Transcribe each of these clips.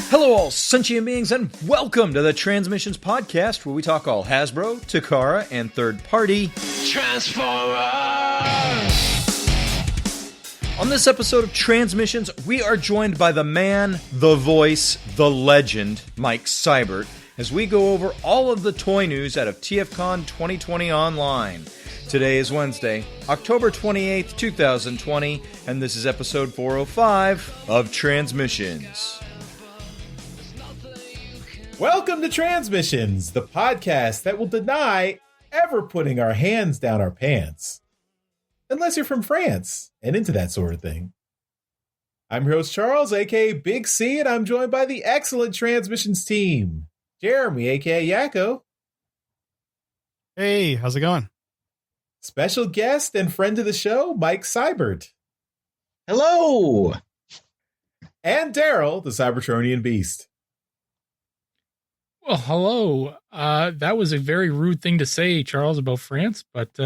Hello, all sentient beings, and welcome to the Transmissions Podcast, where we talk all Hasbro, Takara, and third-party Transformers! On this episode of Transmissions, we are joined by the man, the voice, the legend, Mike Seibert, as we go over all of the toy news out of TFcon 2020 online. Today is Wednesday, October 28th, 2020, and this is episode 405 of Transmissions. Welcome to Transmissions, the podcast that will deny ever putting our hands down our pants. Unless you're from France and into that sort of thing. I'm your host Charles, aka Big C, and I'm joined by the excellent Transmissions team. Jeremy, aka Yakko. Hey, how's it going? Special guest and friend of the show, Mike Seibert. Hello! And Daryl, the Cybertronian Beast. Well, hello. That was a very rude thing to say, Charles, about France, but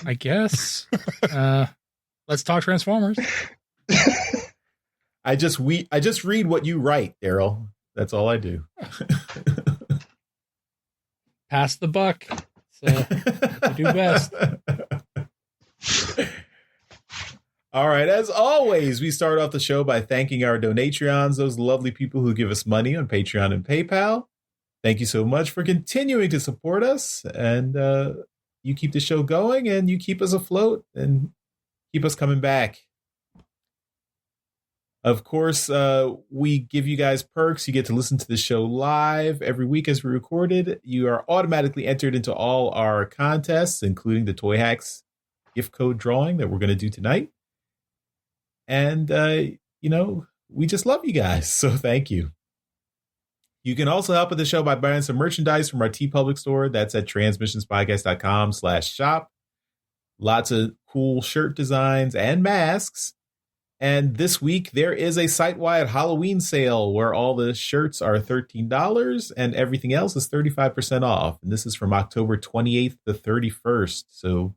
I guess let's talk Transformers. I just read what you write, Daryl. That's all I do. Pass the buck. So you do best. All right, as always, we start off the show by thanking our Donatreons, those lovely people who give us money on Patreon and PayPal. Thank you so much for continuing to support us, and you keep the show going, and you keep us afloat, and keep us coming back. Of course, we give you guys perks. You get to listen to the show live every week as we record it. You are automatically entered into all our contests, including the Toy Hacks gift code drawing that we're going to do tonight. And, we just love you guys. So thank you. You can also help with the show by buying some merchandise from our TeePublic store. That's at transmissionspodcast.com/shop. Lots of cool shirt designs and masks. And this week there is a site-wide Halloween sale where all the shirts are $13 and everything else is 35% off. And this is from October 28th to 31st. So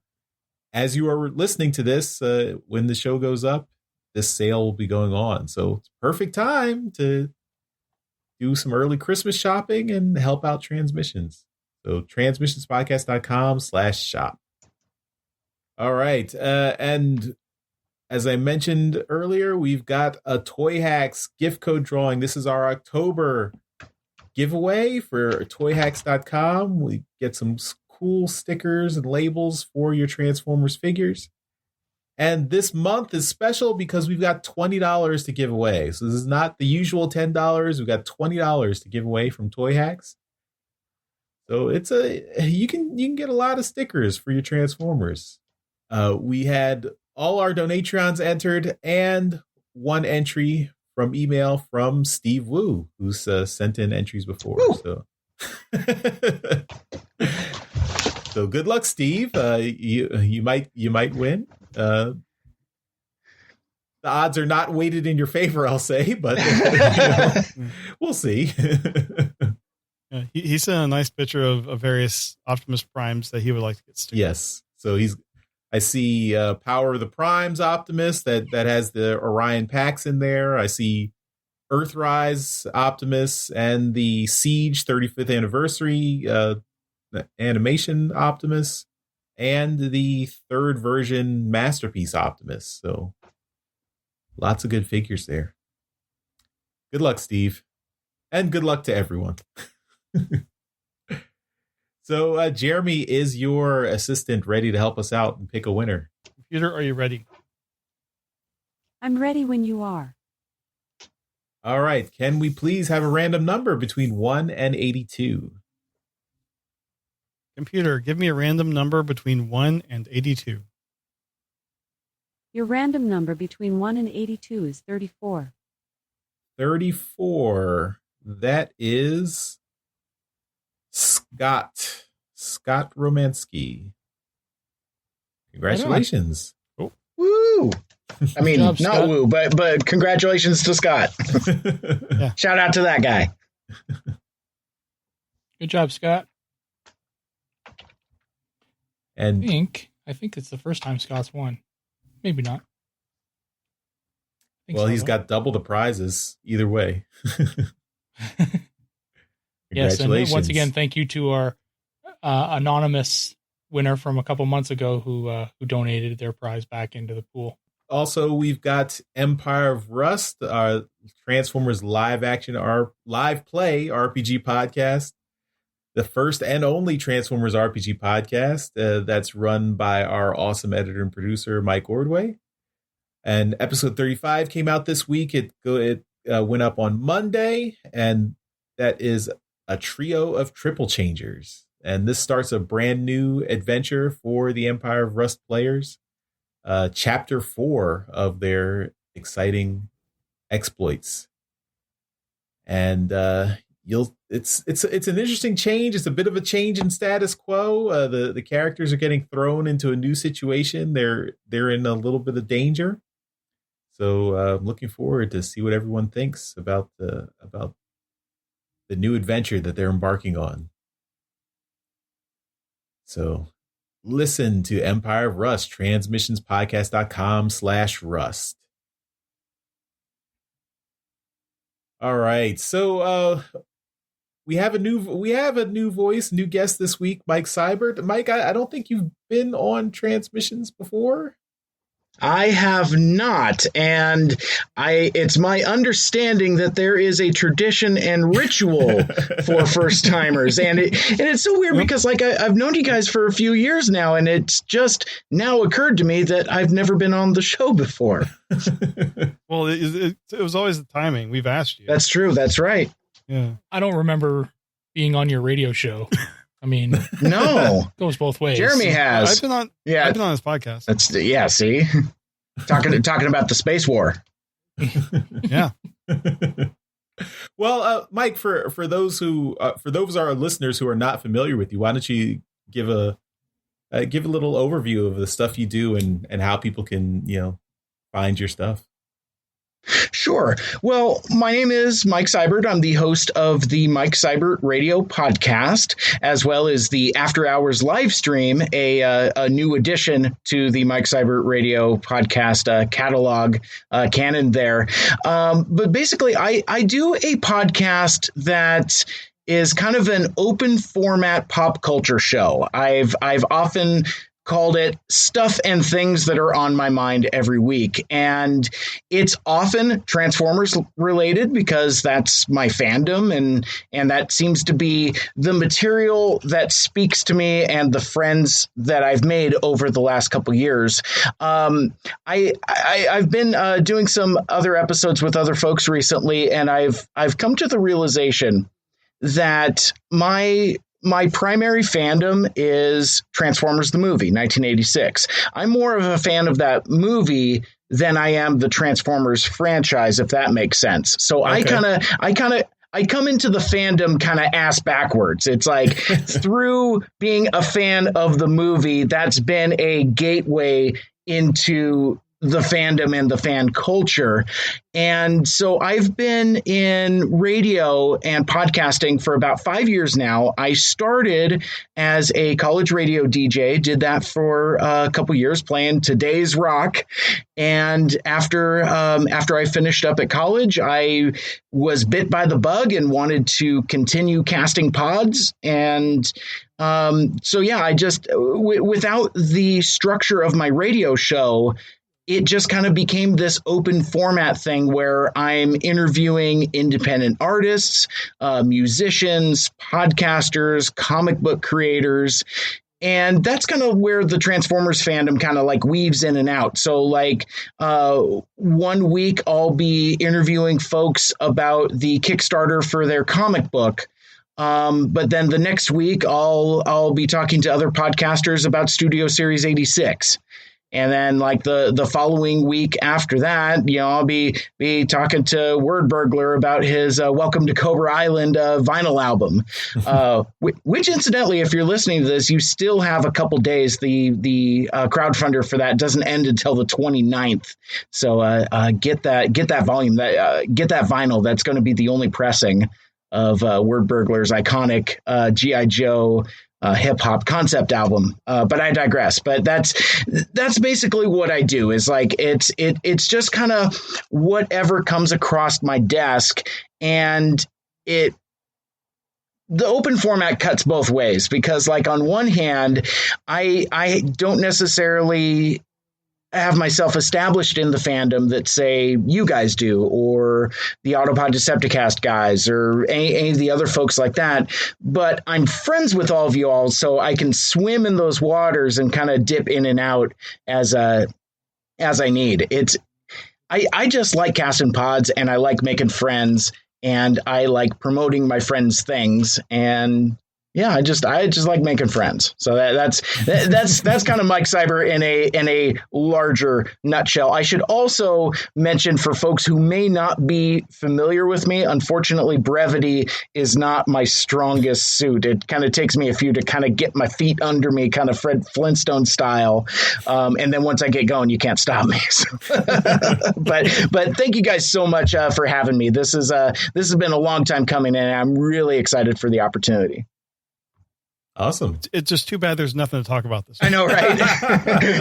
as you are listening to this, when the show goes up, this sale will be going on. So it's perfect time to do some early Christmas shopping and help out Transmissions. So transmissionspodcast.com/shop. All right. And as I mentioned earlier, we've got a Toy Hacks gift code drawing. This is our October giveaway for toyhacks.com. We get some cool stickers and labels for your Transformers figures. And this month is special because we've got $20 to give away. So this is not the usual $10. We've got $20 to give away from Toy Hacks. So you can get a lot of stickers for your Transformers. We had all our Donatrons entered and one entry from email from Steve Wu, who's sent in entries before. So. So good luck, Steve. You might win. The odds are not weighted in your favor, I'll say, but we'll see. Yeah, he sent a nice picture of various Optimus Primes that he would like to get stickers. Yes. So I see Power of the Primes Optimus that has the Orion packs in there. I see Earthrise Optimus and the Siege 35th anniversary animation Optimus and the third version Masterpiece Optimus. So lots of good figures there. Good luck, Steve. And good luck to everyone. So Jeremy is your assistant, ready to help us out and pick a winner. Computer, are you ready? I'm ready when you are. All right. Can we please have a random number between 1 and 82? Computer, give me a random number between 1 and 82. Your random number between 1 and 82 is 34. 34. That is Scott Romansky. Congratulations. Oh. Woo! I mean, job, not Scott. woo, but congratulations to Scott. Yeah. Shout out to that guy. Good job, Scott. And I think it's the first time Scott's won. Maybe not. Well, he's got double the prizes either way. Yes, and once again, thank you to our anonymous winner from a couple months ago who donated their prize back into the pool. Also, we've got Empire of Rust, our Transformers live play RPG podcast, the first and only Transformers RPG podcast that's run by our awesome editor and producer, Mike Ordway. And episode 35 came out this week. It went up on Monday, and that is a trio of triple changers. And this starts a brand new adventure for the Empire of Rust players. Chapter 4 of their exciting exploits. And it's an interesting change. It's a bit of a change in status quo. The characters are getting thrown into a new situation. They're in a little bit of danger. So I'm looking forward to see what everyone thinks about the new adventure that they're embarking on. So listen to Empire of Rust, transmissionspodcast.com/rust. All right. So we have a new voice, new guest this week, Mike Seibert. Mike, I don't think you've been on Transmissions before. I have not, and it's my understanding that there is a tradition and ritual for first timers, and it's so weird because I've known you guys for a few years now, and it's just now occurred to me that I've never been on the show before. Well, it was always the timing. We've asked you. That's true. That's right. Yeah, I don't remember being on your radio show. I mean, no, it goes both ways. Jeremy has. I've been on this podcast. See, talking about the space war. Yeah. Well, Mike, for those our listeners who are not familiar with you, why don't you give a little overview of the stuff you do and how people can find your stuff. Sure. Well, my name is Mike Seibert. I'm the host of the Mike Seibert Radio podcast, as well as the After Hours live stream, a new addition to the Mike Seibert Radio podcast catalog canon there. But basically, I do a podcast that is kind of an open format pop culture show. I've often called it Stuff and Things That Are on My Mind Every Week. And it's often Transformers related because that's my fandom, and that seems to be the material that speaks to me and the friends that I've made over the last couple years. I've been doing some other episodes with other folks recently, and I've come to the realization that my primary fandom is Transformers the movie, 1986. I'm more of a fan of that movie than I am the Transformers franchise, if that makes sense. So okay. I come into the fandom kind of ass backwards. It's like through being a fan of the movie, that's been a gateway into the fandom and the fan culture. And so I've been in radio and podcasting for about 5 years now. I started as a college radio DJ, did that for a couple years playing today's rock. And after I finished up at college, I was bit by the bug and wanted to continue casting pods. And so, yeah, I just without the structure of my radio show, it just kind of became this open format thing where I'm interviewing independent artists, musicians, podcasters, comic book creators. And that's kind of where the Transformers fandom kind of like weaves in and out. So like 1 week I'll be interviewing folks about the Kickstarter for their comic book. But then the next week I'll be talking to other podcasters about Studio Series 86. And then like the following week after that, I'll be talking to Word Burglar about his Welcome to Cobra Island vinyl album, which incidentally, if you're listening to this, you still have a couple days. The crowdfunder for that doesn't end until the 29th. So get that volume, get that vinyl. That's going to be the only pressing of Word Burglar's iconic G.I. Joe hip hop concept album. But I digress. But that's basically what I do. Is like it's just kind of whatever comes across my desk, and the open format cuts both ways, because like on one hand, I don't necessarily have myself established in the fandom that, say, you guys do, or the Autopod Decepticast guys, or any of the other folks like that. But I'm friends with all of you all, so I can swim in those waters and kind of dip in and out as I need. I just like casting pods, and I like making friends, and I like promoting my friends' things, and yeah, I just like making friends. So that's kind of Mike Seibert in a larger nutshell. I should also mention, for folks who may not be familiar with me, unfortunately, brevity is not my strongest suit. It kind of takes me a few to kind of get my feet under me, kind of Fred Flintstone style. And then once I get going, you can't stop me. But thank you guys so much for having me. This has been a long time coming, and I'm really excited for the opportunity. Awesome. It's just too bad there's nothing to talk about this week. I know, right?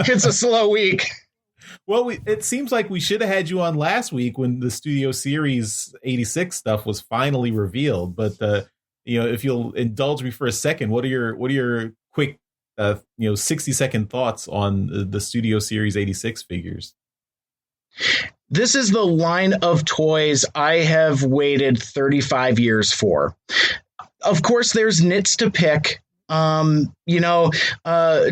It's a slow week. Well, it seems like we should have had you on last week when the Studio Series 86 stuff was finally revealed. But if you'll indulge me for a second, what are your quick 60-second thoughts on the Studio Series 86 figures? This is the line of toys I have waited 35 years for. Of course, there's nits to pick.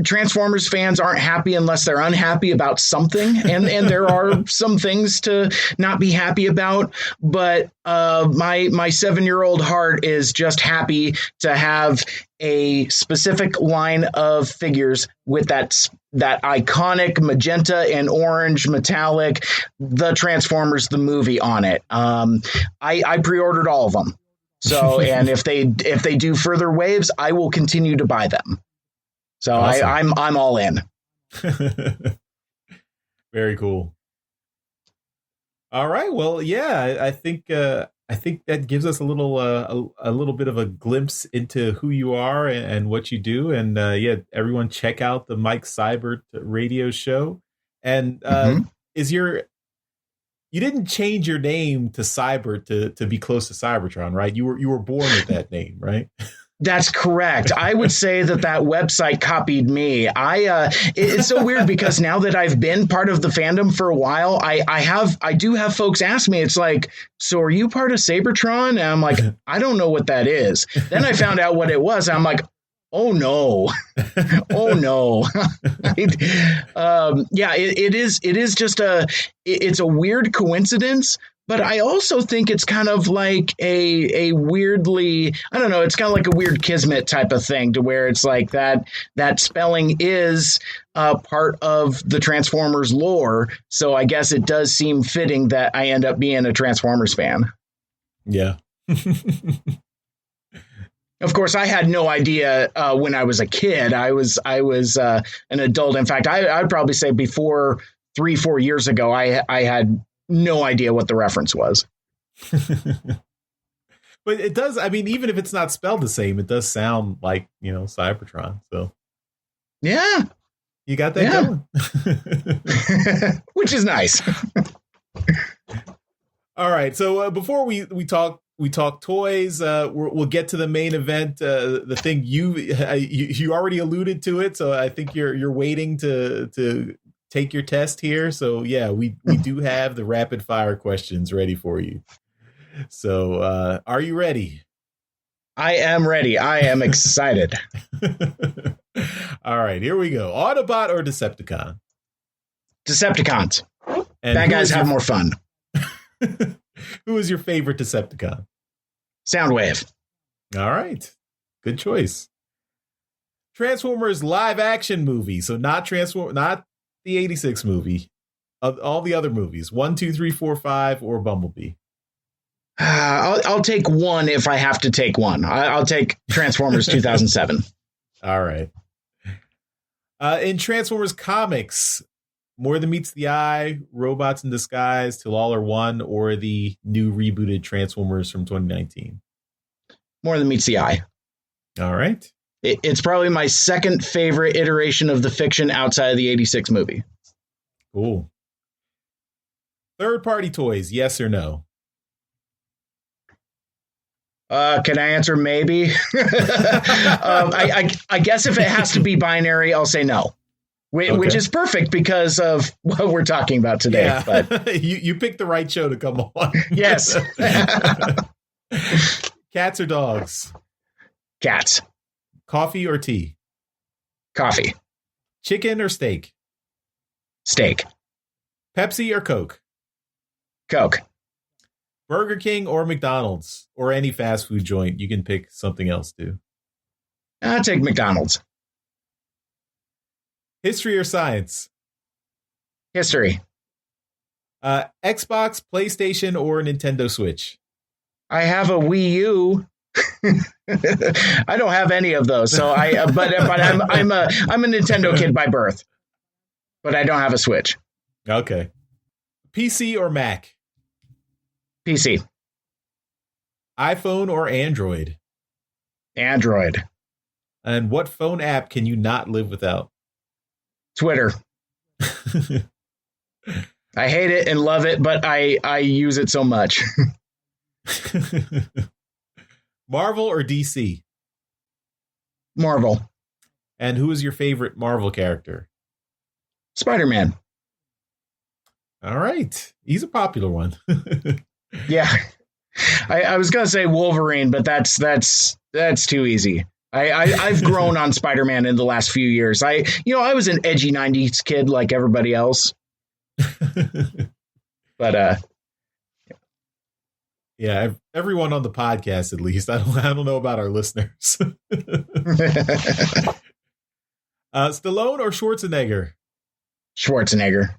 Transformers fans aren't happy unless they're unhappy about something, and there are some things to not be happy about, but my 7-year-old heart is just happy to have a specific line of figures with that iconic magenta and orange metallic, the Transformers the movie on it. I pre-ordered all of them. So, and if they do further waves, I will continue to buy them. So awesome. I'm all in. Very cool. All right. Well, yeah, I think that gives us a little bit of a glimpse into who you are and what you do. And everyone check out the Mike Seibert Radio Show. And you didn't change your name to Seibert to be close to Cybertron, right? You were born with that name, right? That's correct. I would say that website copied me. It's so weird because now that I've been part of the fandom for a while, I do have folks ask me, it's like, so are you part of Cybertron? And I'm like, I don't know what that is. Then I found out what it was. And I'm like, oh no. Oh no. It is just it's a weird coincidence, but I also think it's kind of like a weirdly, I don't know, it's kind of like a weird kismet type of thing, to where it's like that spelling is part of the Transformers lore. So I guess it does seem fitting that I end up being a Transformers fan. Yeah. Of course, I had no idea when I was a kid. I was an adult. In fact, I'd probably say before 3-4 years ago, I had no idea what the reference was. But it does. I mean, even if it's not spelled the same, it does sound like, Cybertron. So yeah, you got that going, which is nice. All right. So before we talk toys. We'll get to the main event. The thing you already alluded to it, so I think you're waiting to take your test here. So yeah, we do have the rapid fire questions ready for you. So are you ready? I am ready. I am excited. All right, here we go. Autobot or Decepticon? Decepticons. And bad guys have more fun. Who is your favorite Decepticon? Soundwave. All right. Good choice. Transformers live action movie. So not the 86 movie. All the other movies. 1, 2, 3, 4, 5, or Bumblebee. I'll take one if I have to take one. I'll take Transformers 2007. All right. In Transformers comics, More Than Meets the Eye, Robots in Disguise, Till All Are One, or the new rebooted Transformers from 2019? More Than Meets the Eye. All right. It's probably my second favorite iteration of the fiction outside of the 86 movie. Cool. Third-party toys, yes or no? Can I answer maybe? I guess if it has to be binary, I'll say no. Which is perfect because of what we're talking about today. Yeah. But you picked the right show to come on. yes. Cats or dogs? Cats. Coffee or tea? Coffee. Chicken or steak? Steak. Pepsi or Coke? Coke. Burger King or McDonald's? Or any fast food joint. You can pick something else too. I'll take McDonald's. History or science? History. Xbox, PlayStation, or Nintendo Switch? I have a Wii U. I don't have any of those, so but I'm a Nintendo kid by birth, but I don't have a Switch. Okay. PC or Mac? PC. iPhone or Android? Android. And what phone app can you not live without? Twitter. I hate it and love it, but I use it so much. Marvel or DC? Marvel. And who is your favorite Marvel character? Spider-Man. All right. He's a popular one. Yeah. I was going to say Wolverine, but that's too easy. I've grown on Spider-Man in the last few years. I was an edgy 90s kid like everybody else. But yeah, everyone on the podcast, at least. I don't know about our listeners. Stallone or Schwarzenegger? Schwarzenegger.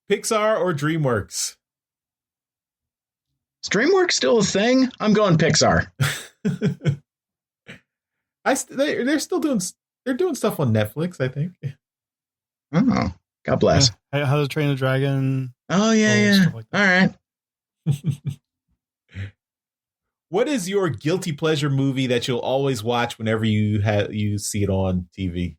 Pixar or DreamWorks? Is DreamWorks still a thing? I'm going Pixar. They're still doing stuff on Netflix, I think. Oh, God bless. Yeah. How to Train a Dragon. Oh yeah. Like all right. What is your guilty pleasure movie that you'll always watch whenever you see it on TV?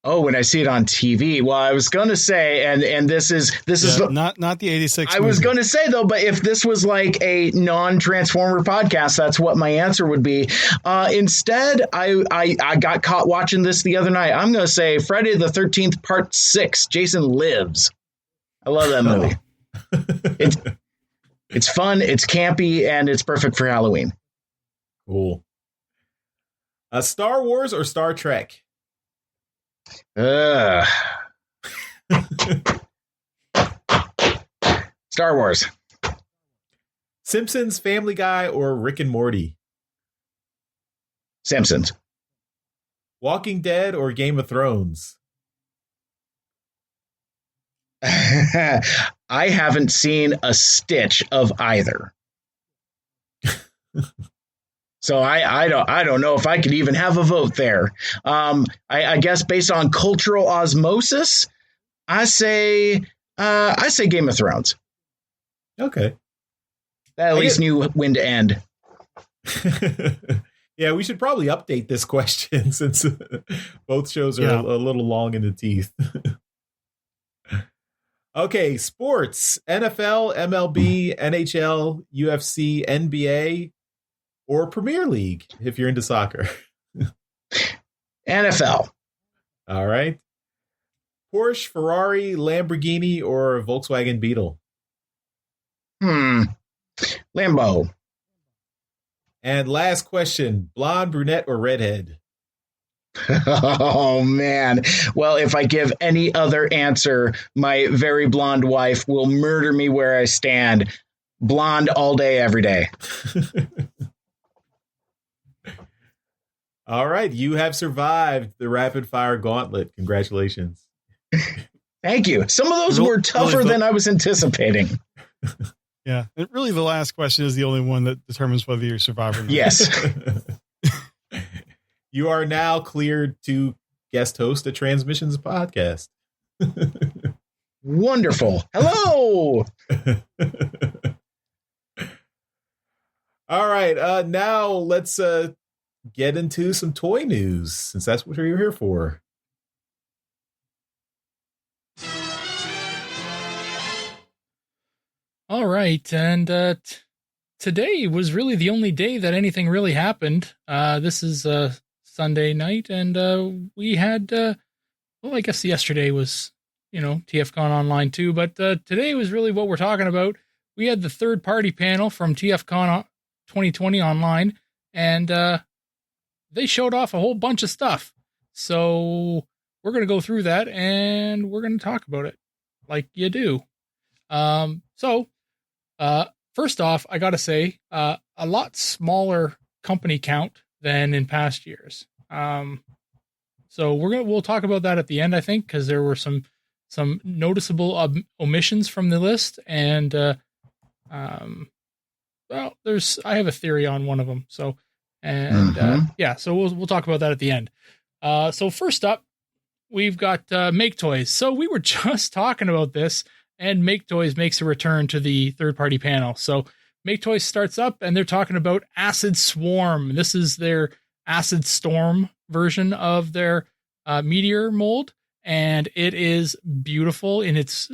Oh, when I see it on TV. Well, I was going to say, and this is not the 86. I was going to say though, but if this was like a non-Transformer podcast, that's what my answer would be. Instead, I got caught watching this the other night. I'm going to say Friday the 13th, Part 6. Jason Lives. I love that movie. It's fun, it's campy, and it's perfect for Halloween. Cool. Star Wars or Star Trek? Star Wars. Simpsons, Family Guy, or Rick and Morty? Simpsons. Walking Dead or Game of Thrones? I haven't seen a stitch of either. So I don't know if I could even have a vote there. I guess based on cultural osmosis, I say Game of Thrones. Okay. That at least knew when to end. Yeah, we should probably update this question since both shows are a little long in the teeth. Okay, sports, NFL, MLB, NHL, UFC, NBA, or Premier League, if you're into soccer. NFL. All right. Porsche, Ferrari, Lamborghini, or Volkswagen Beetle? Lambo. And last question, blonde, brunette, or redhead? Oh, man. Well, if I give any other answer, my very blonde wife will murder me where I stand. Blonde all day, every day. All right. You have survived the rapid fire gauntlet. Congratulations. Thank you. Some of those were tougher than I was anticipating. Yeah. And really, the last question is the only one that determines whether you're a survivor or not. Yes. You are now cleared to guest host a Transmissions podcast. Wonderful. Hello. All right. Now let's get into some toy news, since that's what we're here for. All right, and today was really the only day that anything really happened. This is Sunday night, and we had, well, I guess yesterday was, TFcon online too, but today was really what we're talking about. We had the third-party panel from TFcon 2020 online, and they showed off a whole bunch of stuff. So we're going to go through that, and we're going to talk about it like you do. First off, I got to say, a lot smaller company count than in past years. So we'll talk about that at the end, I think, because there were some noticeable omissions from the list, and I have a theory on one of them. So, so we'll talk about that at the end. So first up, we've got Make Toys. So we were just talking about this, and Make Toys makes a return to the third-party panel. So Make Toys starts up, and they're talking about Acid Swarm. This is their Acid Storm version of their meteor mold, and it is beautiful in its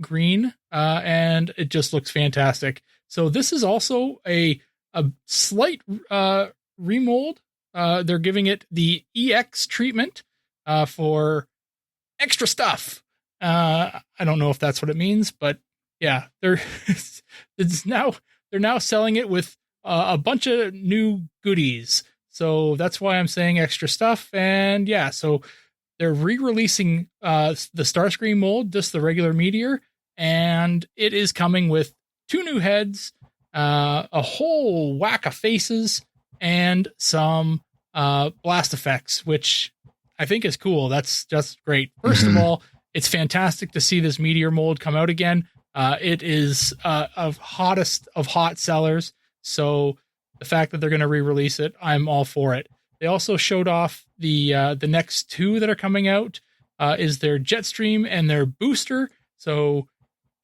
green, and it just looks fantastic. So this is also a slight remold. They're giving it the EX treatment for extra stuff. I don't know if that's what it means, but yeah, they're now selling it with a bunch of new goodies. So that's why I'm saying extra stuff. And yeah, so they're re-releasing the Starscream mold, just the regular meteor, and it is coming with 2 new heads, a whole whack of faces, and some blast effects, which I think is cool. That's just great. First of all, it's fantastic to see this meteor mold come out again. It is of hottest of hot sellers. So the fact that they're going to re-release it, I'm all for it. They also showed off the next 2 that are coming out is their Jetstream and their Booster. So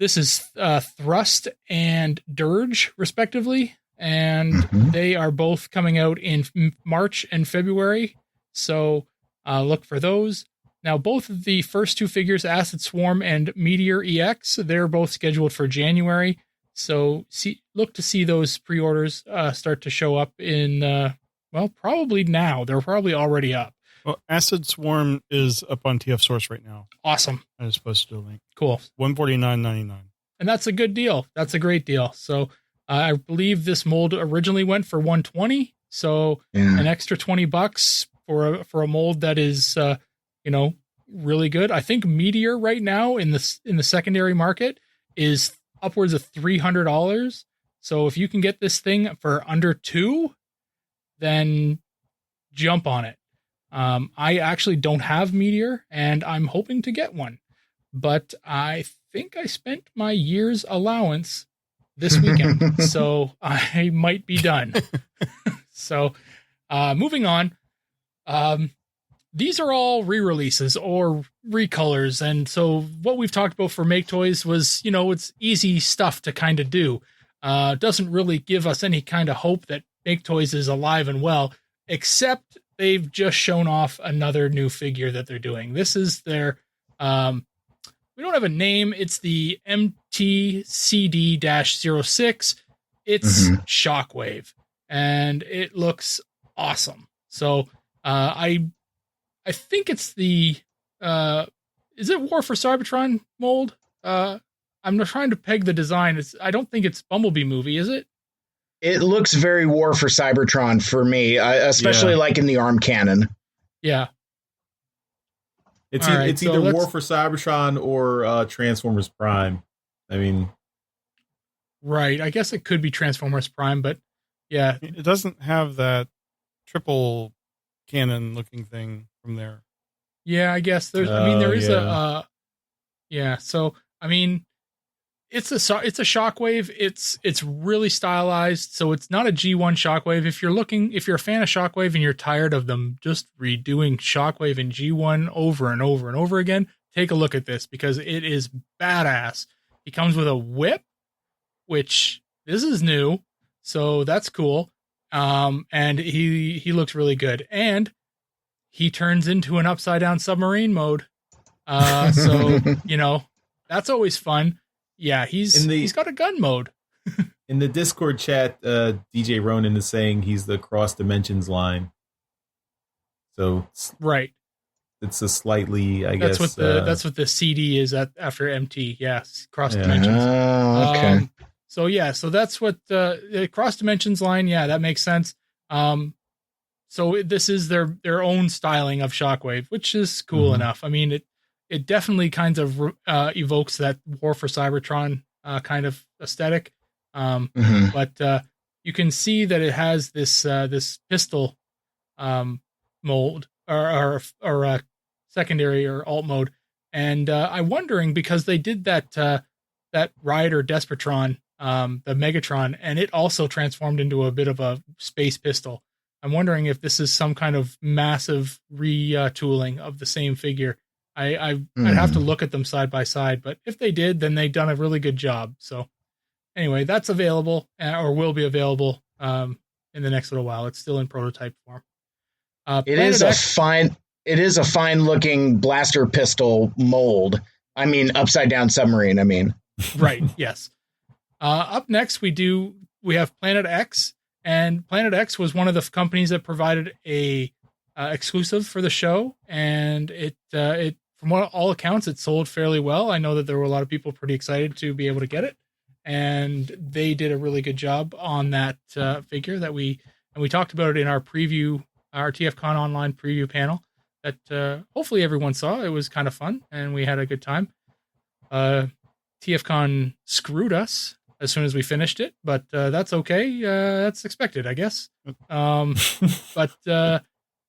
this is Thrust and Dirge, respectively. And they are both coming out in March and February. So look for those. Now, both of the first 2 figures, Acid Swarm and Meteor EX, they're both scheduled for January. So look to see those pre-orders start to show up in, probably now. They're probably already up. Well, Acid Swarm is up on TF Source right now. Awesome. I was supposed to do a link. Cool. $149.99. And that's a good deal. That's a great deal. So I believe this mold originally went for $120. So an extra $20 for a mold that is, really good. I think Meteor right now in the secondary market is upwards of $300. So if you can get this thing for under $2, then jump on it. I actually don't have Meteor, and I'm hoping to get one, but I think I spent my year's allowance this weekend, so I might be done. So moving on. These are all re-releases or recolors. And so what we've talked about for Make Toys was, it's easy stuff to kind of do. Doesn't really give us any kind of hope that Make Toys is alive and well, except they've just shown off another new figure that they're doing. This is their, we don't have a name. It's the MTCD-06. It's Shockwave, and it looks awesome. So I think it's the, is it War for Cybertron mold? I'm trying to peg the design. I don't think it's Bumblebee movie, is it? It looks very War for Cybertron for me, especially like in the arm cannon. Yeah. It's either War for Cybertron or Transformers Prime. I mean, right. I guess it could be Transformers Prime, but yeah. It doesn't have that triple cannon looking thing from there. Yeah, I guess there is a so I mean it's a Shockwave. It's really stylized, so it's not a G1 Shockwave. If you're a fan of Shockwave and you're tired of them just redoing Shockwave in G1 over and over and over again, take a look at this because it is badass. He comes with a whip, which this is new, so that's cool. And he looks really good. And he turns into an upside down submarine mode. So, that's always fun. Yeah, he's got a gun mode. In the Discord chat, DJ Ronan is saying he's the cross dimensions line. So right. It's a slightly, I guess. That's what the CD is after MT. Yes, cross dimensions. Okay. So that's what the cross dimensions line. Yeah, that makes sense. So this is their own styling of Shockwave, which is cool enough. I mean, it definitely kind of evokes that War for Cybertron kind of aesthetic. But you can see that it has this pistol mold or secondary or alt mode, and I'm wondering, because they did that Rider Despotron, the Megatron, and it also transformed into a bit of a space pistol. I'm wondering if this is some kind of massive retooling of the same figure. I'd have to look at them side by side, but if they did, then they've done a really good job. So anyway, that's available or will be available in the next little while. It's still in prototype form. It is a fine looking blaster pistol mold. I mean, upside down submarine. I mean, right. Yes. Up next, we have Planet X, and Planet X was one of the companies that provided a exclusive for the show, and it from all accounts, it sold fairly well. I know that there were a lot of people pretty excited to be able to get it, and they did a really good job on that figure that we talked about it in our preview, our TFcon online preview panel that hopefully everyone saw. It was kind of fun, and we had a good time. TFcon screwed us as soon as we finished it, but that's okay. That's expected, I guess. But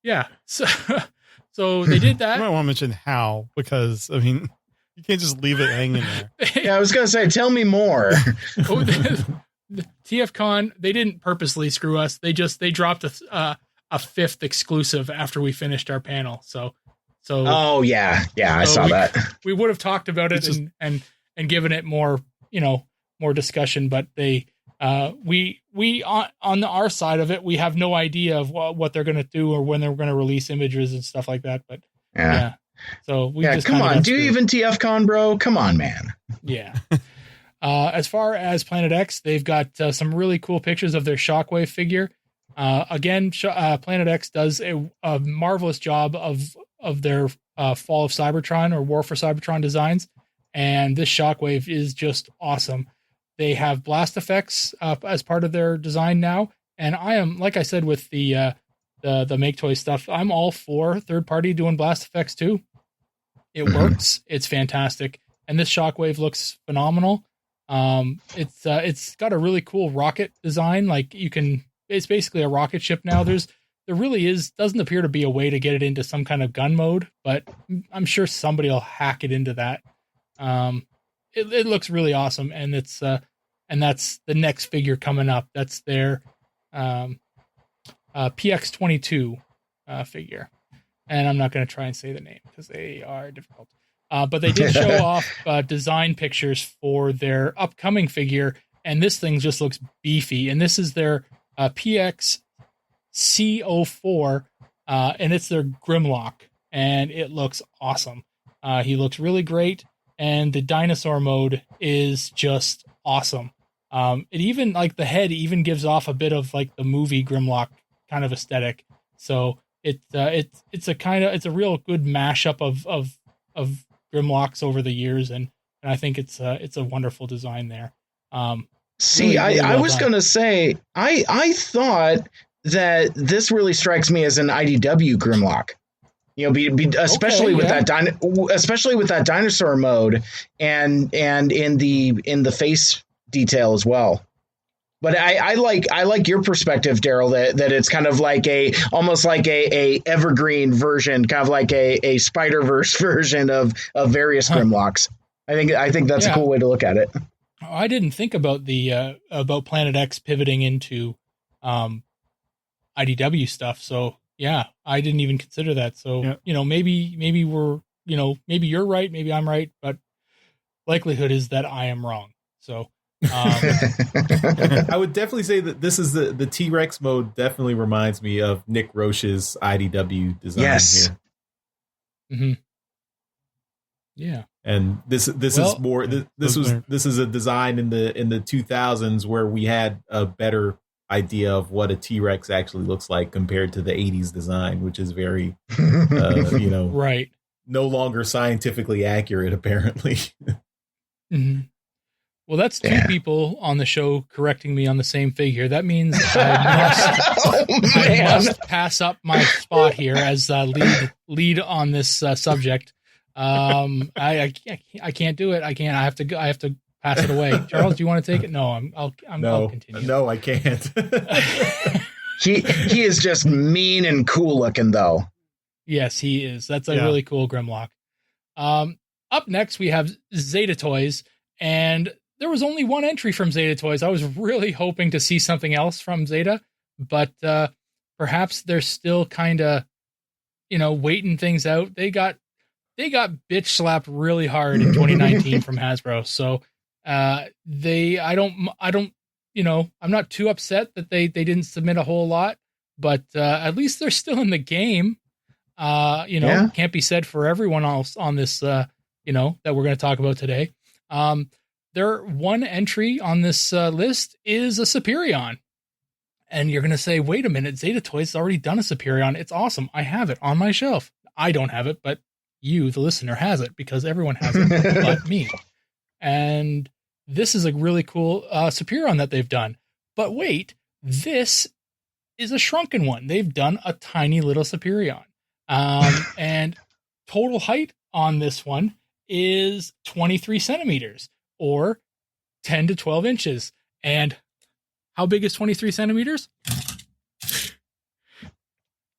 yeah, so they did that. I might want to mention how, because I mean, you can't just leave it hanging there. Yeah, I was going to say, tell me more. The TFcon, they didn't purposely screw us. They dropped a fifth exclusive after we finished our panel. So. Oh yeah, I saw that. We would have talked about it and given it more, more discussion, but they, we on our side of it, we have no idea of what they're going to do or when they're going to release images and stuff like that. But yeah. So we just come on, do even TFcon, bro? Come on, man. Yeah. As far as Planet X, they've got some really cool pictures of their Shockwave figure. Again, Planet X does a marvelous job of their Fall of Cybertron or War for Cybertron designs, and this Shockwave is just awesome. They have blast effects as part of their design now, and I am, like I said with the Make Toy stuff, I'm all for third party doing blast effects too. It works. It's fantastic, and this Shockwave looks phenomenal. It's got a really cool rocket design. Like it's basically a rocket ship now. There really doesn't appear to be a way to get it into some kind of gun mode, but I'm sure somebody will hack it into that. It looks really awesome, and and that's the next figure coming up. That's their PX22 figure, and I'm not going to try and say the name because they are difficult. But they did show off design pictures for their upcoming figure, and this thing just looks beefy. And this is their PX-C04, and it's their Grimlock, and it looks awesome. He looks really great, and the dinosaur mode is just awesome. It even, like, the head even gives off a bit of like the movie Grimlock kind of aesthetic. So it's a real good mashup of Grimlocks over the years, and I think it's a wonderful design there. See, really I was going to say, I thought that this really strikes me as an IDW Grimlock. Especially with that dinosaur mode and in the face detail as well. But I like your perspective, Daryl, that it's kind of like almost like a evergreen version, kind of like a Spider-Verse version of various Grimlocks. I think that's a cool way to look at it. I didn't think about about Planet X pivoting into IDW stuff. So yeah, I didn't even consider that. So maybe we're maybe you're right, maybe I'm right, but likelihood is that I am wrong. So I would definitely say that this is the T-Rex mode definitely reminds me of Nick Roche's IDW design Yes. here. Mm-hmm. Yeah. And this is more this is a design in the 2000s where we had a better idea of what a T-Rex actually looks like compared to the 80s design, which is very Right. no longer scientifically accurate apparently. Mm-hmm. Well, that's two people on the show correcting me on the same figure. That means I must pass up my spot here as lead on this subject. I can't do it. I can't. I have to pass it away. Charles, do you want to take it? No, I'll continue. No, I can't. He is just mean and cool looking though. Yes, he is. That's a really cool Grimlock. Up next we have Zeta Toys, and there was only one entry from Zeta Toys. I was really hoping to see something else from Zeta, but perhaps they're still kind of, waiting things out. They got bitch slapped really hard in 2019 from Hasbro. So I'm not too upset that they didn't submit a whole lot, but at least they're still in the game. Can't be said for everyone else on this, that we're going to talk about today. Their one entry on this list is a Superion. And you're going to say, wait a minute, Zeta Toys has already done a Superion. It's awesome. I have it on my shelf. I don't have it, but you, the listener, has it because everyone has it but me. And this is a really cool Superion that they've done. But wait, this is a shrunken one. They've done a tiny little Superion. And total height on this one is 23 centimeters or 10 to 12 inches. And how big is 23 centimeters?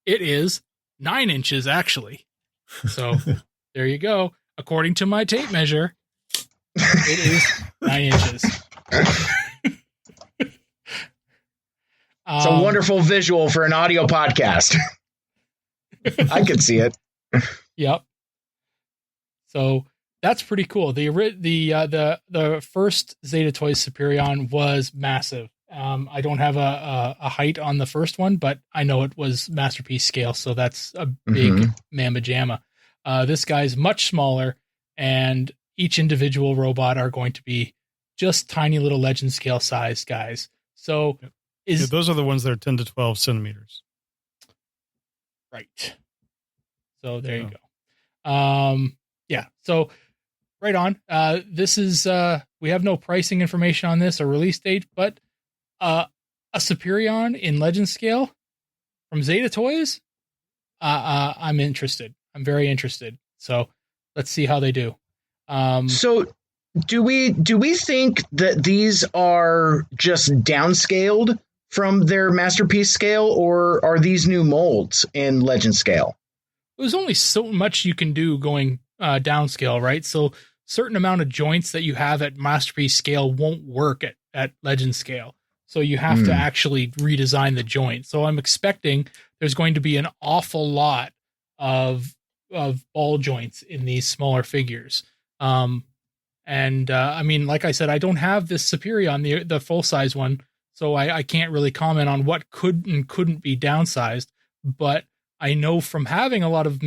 It is 9 inches, actually. So there you go. According to my tape measure, it is 9 inches. It's a wonderful visual for an audio podcast. I could see it. Yep. So that's pretty cool. The first Zeta Toys Superion was massive. I don't have a height on the first one, but I know it was masterpiece scale, so that's a big mamma jamma. This guy's much smaller, and each individual robot are going to be just tiny little legend scale size guys. So those are the ones that are 10 to 12 centimeters. Right. So there you go. Yeah. So right on. This is, we have no pricing information on this or release date, but a Superion in legend scale from Zeta Toys. I'm interested. I'm very interested. So let's see how they do. So do we think that these are just downscaled from their masterpiece scale, or are these new molds in legend scale? There's only so much you can do going downscale, right? So certain amount of joints that you have at masterpiece scale won't work at legend scale. So you have to actually redesign the joint. So I'm expecting there's going to be an awful lot of ball joints in these smaller figures. I mean, like I said, I don't have this Superion, the full size one, so I can't really comment on what could and couldn't be downsized. But I know from having a lot of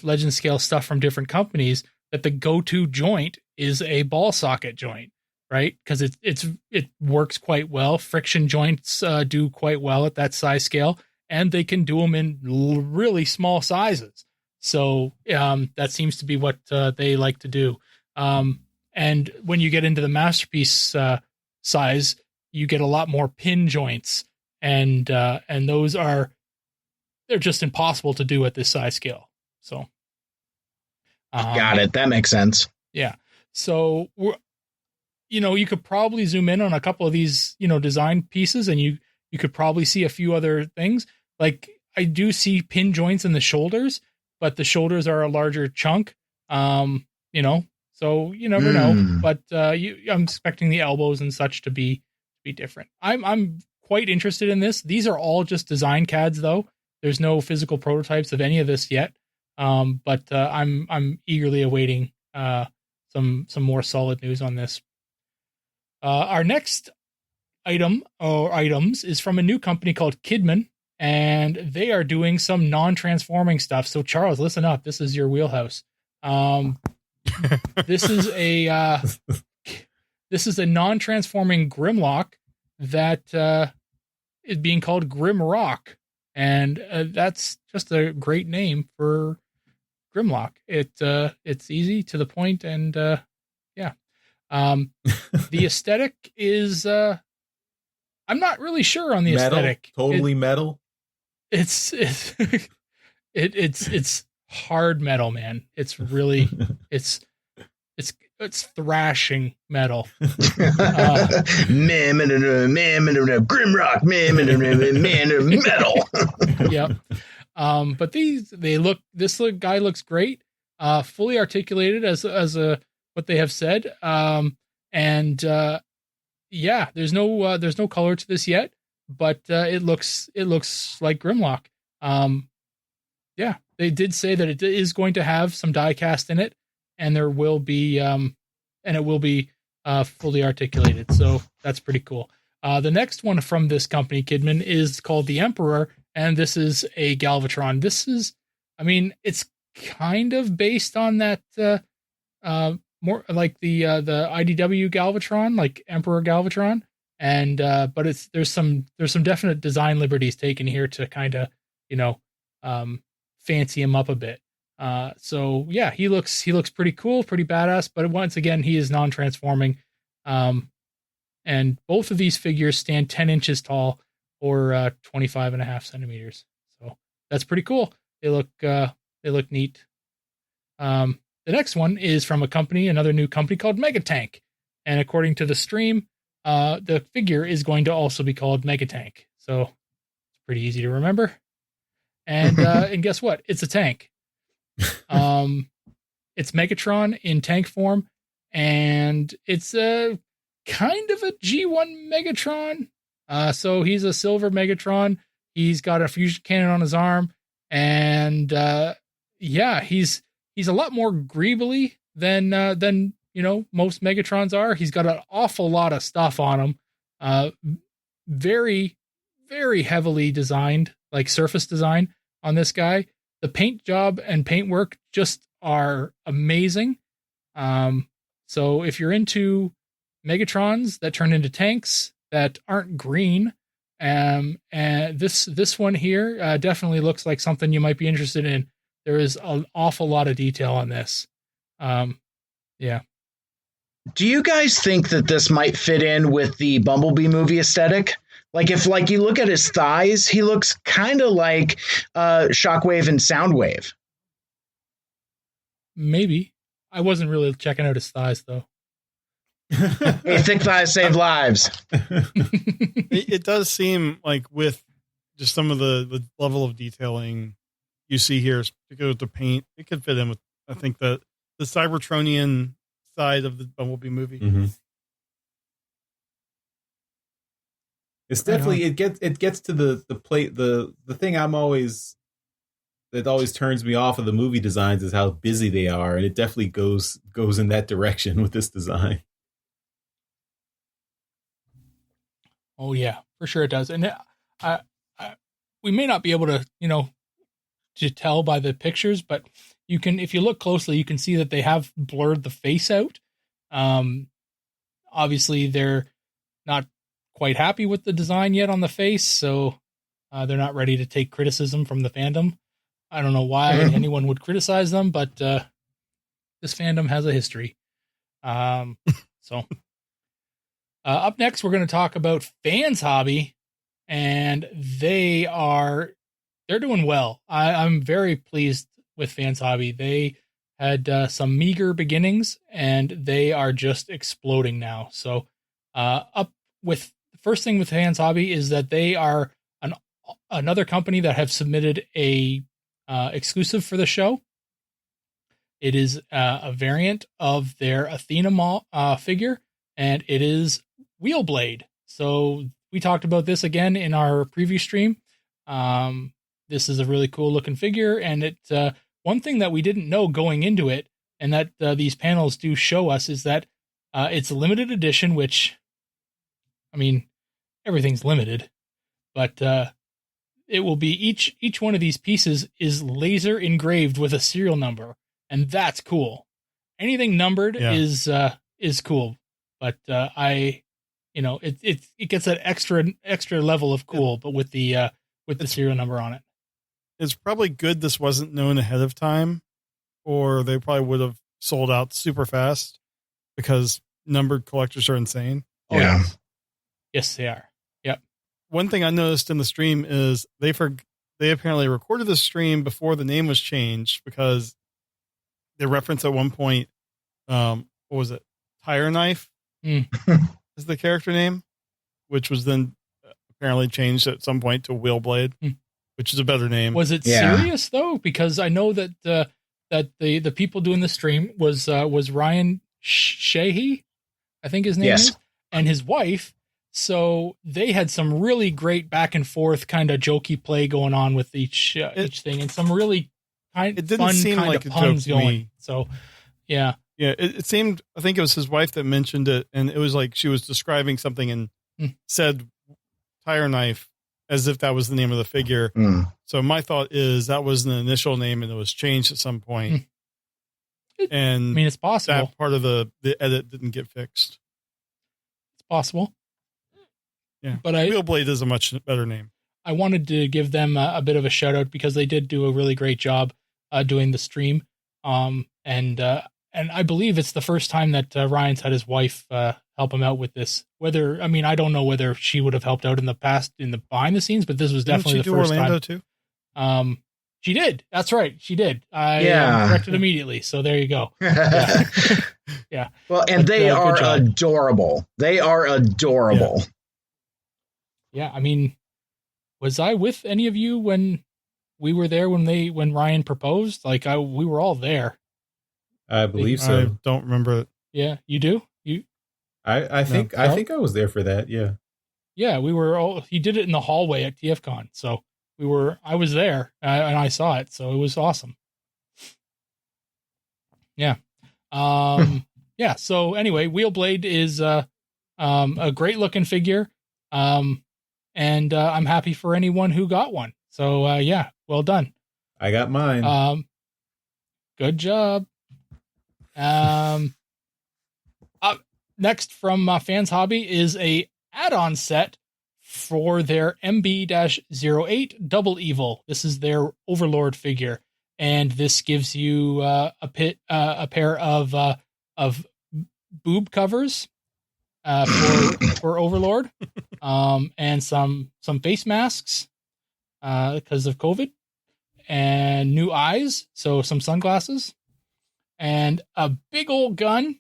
legend scale stuff from different companies that the go-to joint is a ball socket joint, right? Because it works quite well. Friction joints do quite well at that size scale, and they can do them in really small sizes. So that seems to be what they like to do. And when you get into the masterpiece size, you get a lot more pin joints, and those they're just impossible to do at this size scale. So got it. That makes sense. Yeah. So you could probably zoom in on a couple of these, design pieces, and you could probably see a few other things. Like I do see pin joints in the shoulders, but the shoulders are a larger chunk. So you never know, but I'm expecting the elbows and such to be different. I'm quite interested in this. These are all just design CADs though. There's no physical prototypes of any of this yet. But I'm eagerly awaiting some more solid news on this. Our next item or items is from a new company called Kidman, and they are doing some non-transforming stuff. So Charles, listen up. This is your wheelhouse. This is a non-transforming Grimlock that is being called Grimrock, and that's just a great name for Grimlock. It's easy, to the point, and yeah. The aesthetic is I'm not really sure on the metal, aesthetic. totally metal. It's hard metal, man. It's really it's thrashing metal. Grimrock, metal. Yep. But this guy looks great. Fully articulated as what they have said. Yeah, there's no color to this yet, but it looks like Grimlock. Yeah, they did say that it is going to have some die cast in it, and there will be and it will be fully articulated. So that's pretty cool. The next one from this company, Kidman, is called the Emperor, and this is a Galvatron. It's kind of based on that more like the IDW Galvatron, like Emperor Galvatron, and but there's some definite design liberties taken here to kind of fancy him up a bit. So yeah, he looks pretty cool, pretty badass. But once again, he is non-transforming, and both of these figures stand 10 inches tall or 25.5 centimeters. So that's pretty cool. They look neat. The next one is from another new company called Megatank. And according to the stream, the figure is going to also be called Megatank. So it's pretty easy to remember. And and guess what? It's a tank. It's Megatron in tank form, and it's a kind of a G1 Megatron. So he's a silver Megatron. He's got a fusion cannon on his arm, and yeah, he's a lot more greebly than most Megatrons are. He's got an awful lot of stuff on him. Very, very heavily designed, like surface design on this guy. The paint job and paint work just are amazing. So if you're into Megatrons that turn into tanks that aren't green, and this one here definitely looks like something you might be interested in. There is an awful lot of detail on this. Yeah. Do you guys think that this might fit in with the Bumblebee movie aesthetic? Like if you look at his thighs, he looks kind of like Shockwave and Soundwave. Maybe. I wasn't really checking out his thighs though. Hey, thick thighs save lives. It does seem like with just some of the level of detailing you see here, particularly with the paint, it could fit in with, I think, the Cybertronian side of the Bumblebee movie. Mm-hmm. It's definitely it gets to the plate. The thing that always turns me off of the movie designs is how busy they are, and it definitely goes in that direction with this design. Oh yeah, for sure it does. And we may not be able to, to tell by the pictures, but you can, if you look closely, you can see that they have blurred the face out. Obviously they're not quite happy with the design yet on the face, so they're not ready to take criticism from the fandom. I don't know why anyone would criticize them, but this fandom has a history. So up next, we're going to talk about Fans Hobby, and they're doing well. I'm very pleased with Fans Hobby. They had some meager beginnings, and they are just exploding now. So up with the first thing with Fans Hobby is that they are another company that have submitted a exclusive for the show. It is a variant of their Athena figure, and it is Wheelblade. So we talked about this again in our preview stream. This is a really cool looking figure, and it one thing that we didn't know going into it, and that these panels do show us, is that it's a limited edition, which I mean, everything's limited, but it will be each one of these pieces is laser engraved with a serial number, and that's cool. Anything numbered is cool, but it gets that extra level of cool, but with the serial number on it. It's probably good this wasn't known ahead of time, or they probably would have sold out super fast, because numbered collectors are insane. Oh, yeah. Yes, they are. Yep. One thing I noticed in the stream is they apparently recorded the stream before the name was changed, because they reference at one point, what was it? Tire Knife is the character name, which was then apparently changed at some point to Wheelblade, which is a better name. Was it serious though? Because I know that the people doing the stream was Ryan Sheehy, I think his name is, and his wife. So they had some really great back and forth kind of jokey play going on with each thing, and some really it didn't fun seem kind like of a puns joke to going. me. So yeah. It seemed, I think it was his wife that mentioned it, and it was like she was describing something and said Tire Knife as if that was the name of the figure. So my thought is that was an initial name and it was changed at some point. And I mean, it's possible. That part of the edit didn't get fixed. It's possible. Yeah. But Wheelblade is a much better name. I wanted to give them a bit of a shout out because they did do a really great job doing the stream. And I believe it's the first time that Ryan's had his wife help him out with this. I don't know whether she would have helped out in the past in the behind the scenes, but this was definitely the first Orlando time. Too? She did. That's right. She did. I corrected immediately. So there you go. Yeah. Well, and they are adorable. They are adorable. Yeah. I mean, was I with any of you when we were there when Ryan proposed? Like we were all there. I believe so. I don't remember it. Yeah, you do? I think I was there for that. Yeah. Yeah, we were all. He did it in the hallway at TFcon, so I was there and I saw it, so it was awesome. Yeah. Yeah. So anyway, Wheelblade is a great looking figure, and I'm happy for anyone who got one. So yeah, well done. I got mine. Good job. Next from Fans Hobby is a add-on set for their MB-08 Double Evil. This is their Overlord figure, and this gives you a pair of boob covers for Overlord, and some face masks because of COVID, and new eyes, so some sunglasses. And a big old gun,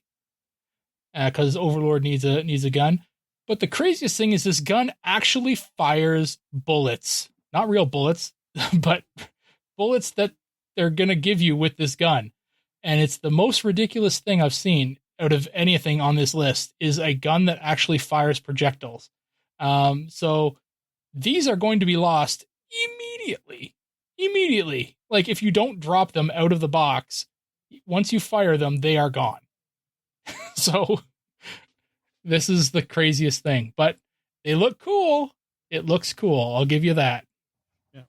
because Overlord needs a gun. But the craziest thing is this gun actually fires bullets. Not real bullets, but bullets that they're going to give you with this gun. And it's the most ridiculous thing I've seen out of anything on this list is a gun that actually fires projectiles. So these are going to be lost immediately. Like if you don't drop them out of the box, once you fire them, they are gone. So this is the craziest thing, but they look cool. It looks cool. I'll give you that. Yeah.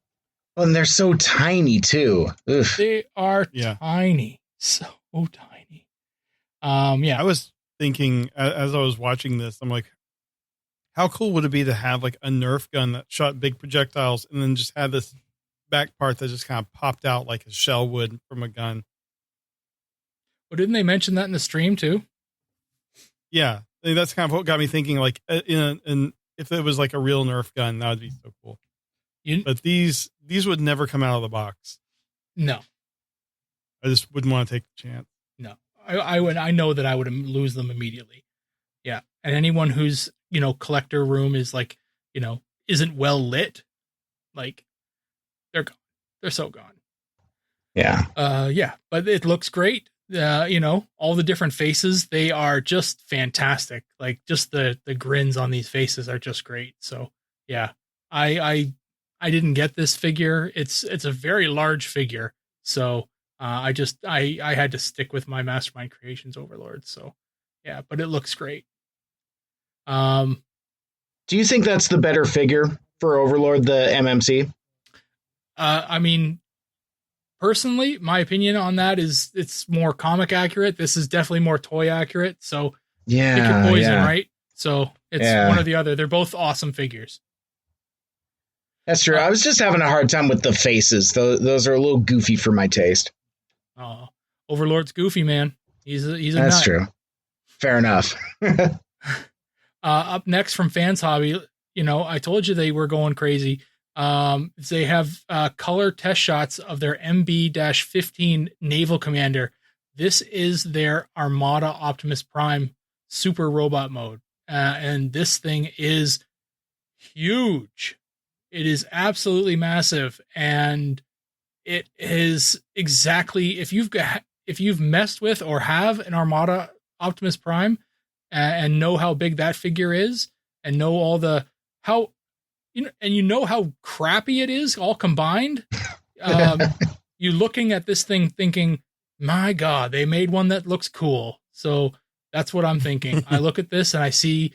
And they're so tiny too. Ugh. They are tiny. So tiny. Yeah. I was thinking as I was watching this, I'm like, how cool would it be to have like a Nerf gun that shot big projectiles and then just had this back part that just kind of popped out like a shell would from a gun? Well, didn't they mention that in the stream too? Yeah, I think that's kind of what got me thinking. Like, if it was like a real Nerf gun, that would be so cool. But these would never come out of the box. No, I just wouldn't want to take the chance. No, I know that I would lose them immediately. Yeah, and anyone whose collector room is like isn't well lit, like they're gone. They're so gone. Yeah. Yeah, but it looks great. All the different faces, they are just fantastic. Like just the grins on these faces are just great. So yeah, I didn't get this figure. It's a very large figure. So I had to stick with my Mastermind Creations Overlord. So yeah, but it looks great. Do you think that's the better figure for Overlord, the MMC? I mean, personally, my opinion on that is it's more comic accurate. This is definitely more toy accurate. So pick your poison, right? So it's one or the other. They're both awesome figures. That's true. I was just having a hard time with the faces. Those are a little goofy for my taste. Overlord's goofy, man. He's a That's nut. true. Fair enough. Up next from Fans Hobby, I told you they were going crazy. They have color test shots of their MB-15 Naval Commander. This is their Armada Optimus Prime Super Robot mode. And this thing is huge. It is absolutely massive. And it is exactly, if you've messed with or have an Armada Optimus Prime and know how big that figure is and know how crappy it is all combined, you looking at this thing thinking, my God, they made one that looks cool. So that's what I'm thinking. I look at this and I see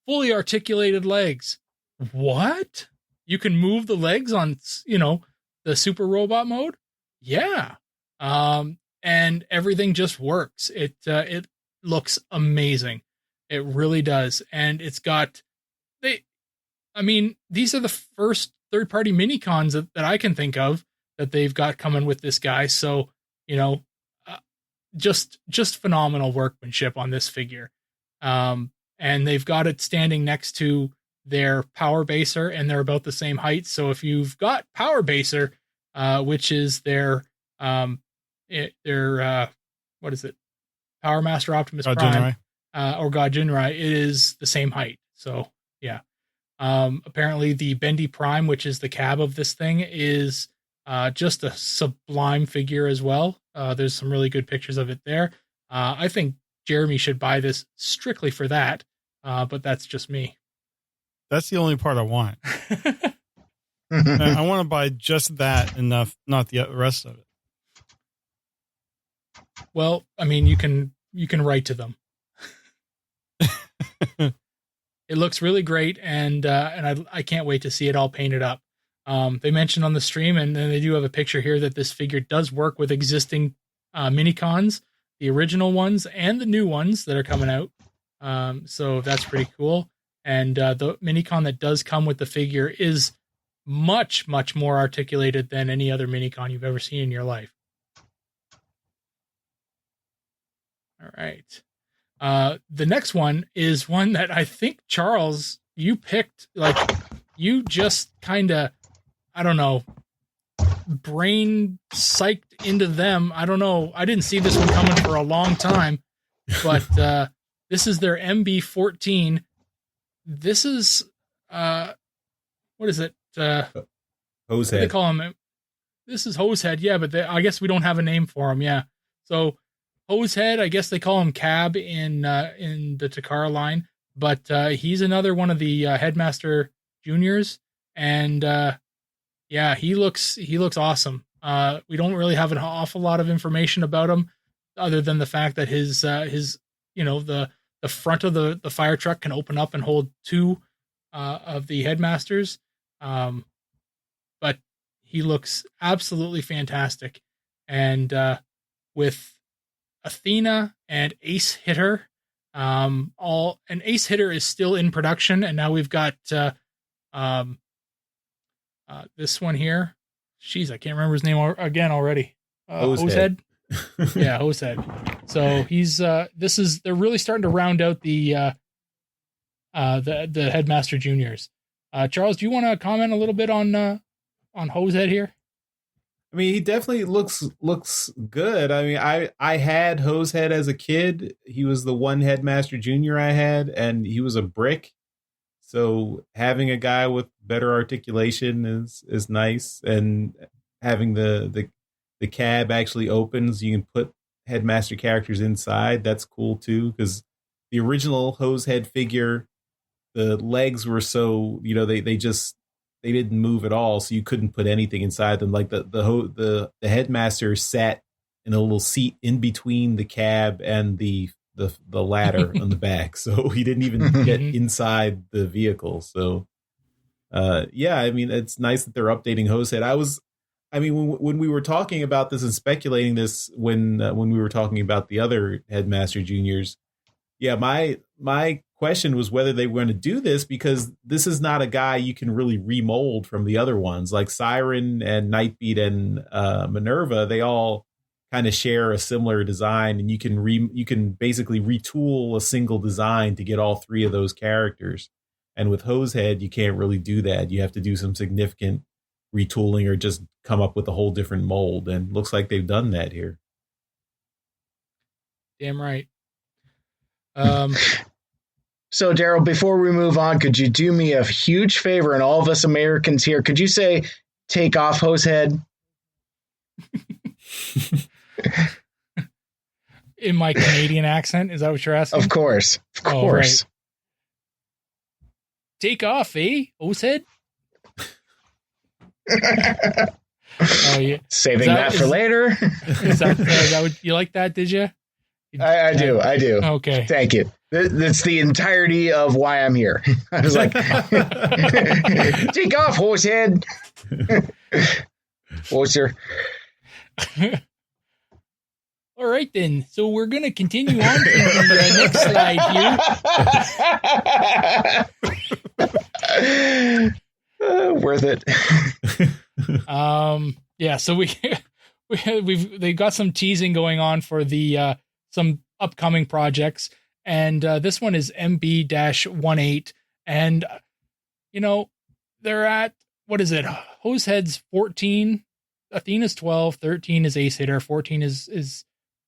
fully articulated legs. What? You can move the legs on, the super robot mode? Yeah. And everything just works. It looks amazing. It really does. And it's got, these are the first third-party mini-cons that I can think of that they've got coming with this guy. So, just phenomenal workmanship on this figure. And they've got it standing next to their Power Baser, and they're about the same height. So if you've got Power Baser, which is their what is it? Power Master Optimus Prime, or God Jinrai, it is the same height. So yeah. Apparently the Bendy Prime, which is the cab of this thing, is just a sublime figure as well. There's some really good pictures of it there. I think Jeremy should buy this strictly for that, but that's just me. That's the only part I want. I want to buy just that enough, not the rest of it. Well, you can write to them. It looks really great, and I can't wait to see it all painted up. They mentioned on the stream, and then they do have a picture here that this figure does work with existing mini-cons, the original ones and the new ones that are coming out. So that's pretty cool. And the mini-con that does come with the figure is much, much more articulated than any other mini-con you've ever seen in your life. All right. The next one is one that I think, Charles, you picked, you just kind of, I don't know, brain psyched into them. I don't know. I didn't see this one coming for a long time, but this is their MB-14. This is, what is it? Hosehead. What do they call him? This is Hosehead, yeah, but I guess we don't have a name for him, yeah. So Hosehead, I guess they call him Cab in the Takara line, but he's another one of the Headmaster Juniors, and yeah, he looks awesome. We don't really have an awful lot of information about him, other than the fact that his the front of the fire truck can open up and hold two of the Headmasters, but he looks absolutely fantastic, and with Athena and Ace Hitter, and Ace Hitter is still in production, and now we've got this one here. Jeez, I can't remember his name again already. Hosehead. Yeah, Hosehead. So he's they're really starting to round out the Headmaster Juniors. Charles, do you want to comment a little bit on Hosehead here? I mean, he definitely looks good. I mean, I had Hosehead as a kid. He was the one Headmaster Junior I had, and he was a brick. So having a guy with better articulation is nice, and having the cab actually opens, you can put Headmaster characters inside. That's cool too, because the original Hosehead figure, the legs were so, they didn't move at all, so you couldn't put anything inside them. Like the Headmaster sat in a little seat in between the cab and the the ladder on the back, so he didn't even get inside the vehicle. So, yeah, I mean, it's nice that they're updating Hosehead. When we were talking about this and speculating this, when we were talking about the other Headmaster Juniors, yeah, my question was whether they were going to do this, because this is not a guy you can really remold from the other ones, like Siren and Nightbeat and Minerva. They all kind of share a similar design, and you can basically retool a single design to get all three of those characters. And with Hosehead, you can't really do that. You have to do some significant retooling or just come up with a whole different mold, and looks like they've done that here. Damn right. So, Daryl, before we move on, could you do me a huge favor, and all of us Americans here, could you say, take off Hosehead? In my Canadian accent? Is that what you're asking? Of course. Of course. Right. Take off, eh? Hosehead? Oh, yeah. Saving that for later. Is that what you like that, did you? I do. Okay. Thank you. That's the entirety of why I'm here. I was like, take off, Horsehead. Horser. All right, then. So we're going to continue on to the next slide here. Worth it. Yeah. So they got some teasing going on for the some upcoming projects, and this one is MB-18, and they're at, what is it? Hosehead's 14, Athena's 12, 13 is Ace Hitter, 14 is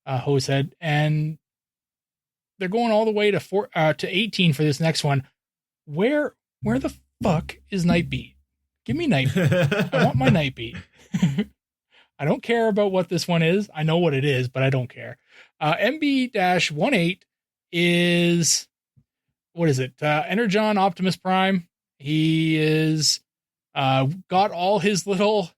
Hosehead, and they're going all the way to 18 for this next one. Where the fuck is Nightbeat? Give me Nightbeat. I want my Nightbeat. I don't care about what this one is. I know what it is, but I don't care. MB-18 is, what is it? Energon Optimus Prime. He is got all his little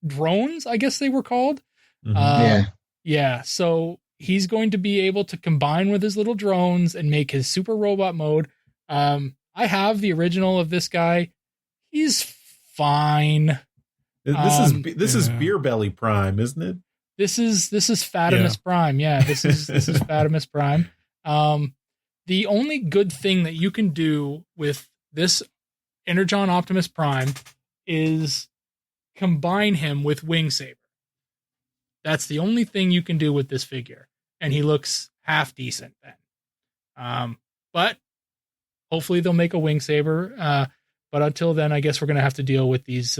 drones, I guess they were called. Yeah. So he's going to be able to combine with his little drones and make his super robot mode. I have the original of this guy. He's fine. This is Beer Belly Prime, isn't it? This is Fatimus Prime. Yeah, this is Fatimus Prime. The only good thing that you can do with this Energon Optimus Prime is combine him with Wing Saber. That's the only thing you can do with this figure, and he looks half decent then. But hopefully they'll make a Wing Saber. But until then, I guess we're going to have to deal with these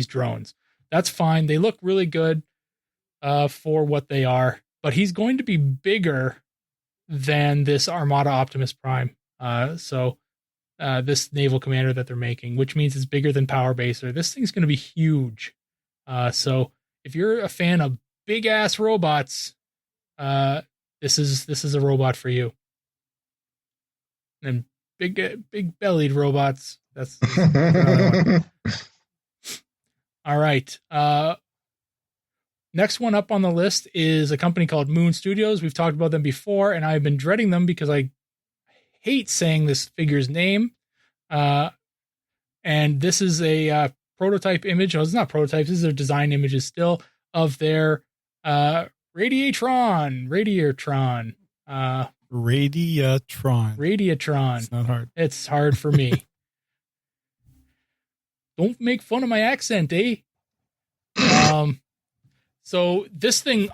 drones. That's fine. They look really good for what they are. But he's going to be bigger than this Armada Optimus Prime. So this naval commander that they're making, which means it's bigger than Power Baser. This thing's going to be huge. So if you're a fan of big ass robots, this is a robot for you. And big bellied robots. That's all right. Next one up on the list is a company called Moon Studios. We've talked about them before, and I've been dreading them because I hate saying this figure's name. And this is a prototype image. Oh, it's not prototypes. These are design images still of their Radiatron. Radiatron. It's not hard. It's hard for me. Don't make fun of my accent, eh? So this thing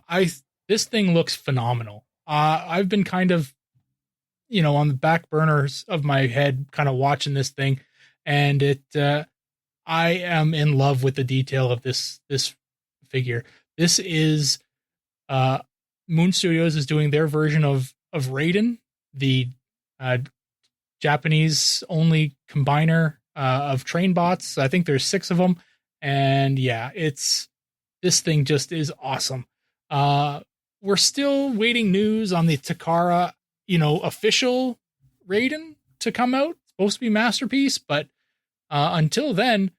looks phenomenal. I've been kind of, on the back burners of my head, kind of watching this thing, and I am in love with the detail of this figure. This is Moon Studios is doing their version of Raiden, the Japanese only combiner of train bots. I think there's 6 of them, and yeah, this thing just is awesome. We're still waiting news on the Takara, official Raiden to come out. It's supposed to be Masterpiece, but until then,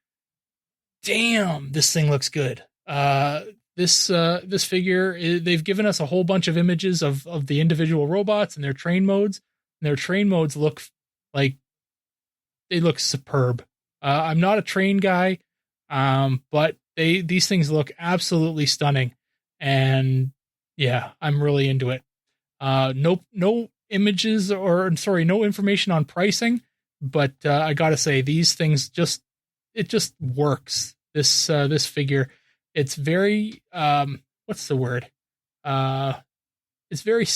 damn, this thing looks good. this figure, they've given us a whole bunch of images of the individual robots and their train modes. And their train modes look like they look superb. I'm not a train guy, but these things look absolutely stunning. And yeah, I'm really into it. No images no information on pricing, but I gotta say these things just works. This figure, it's very what's the word? It's very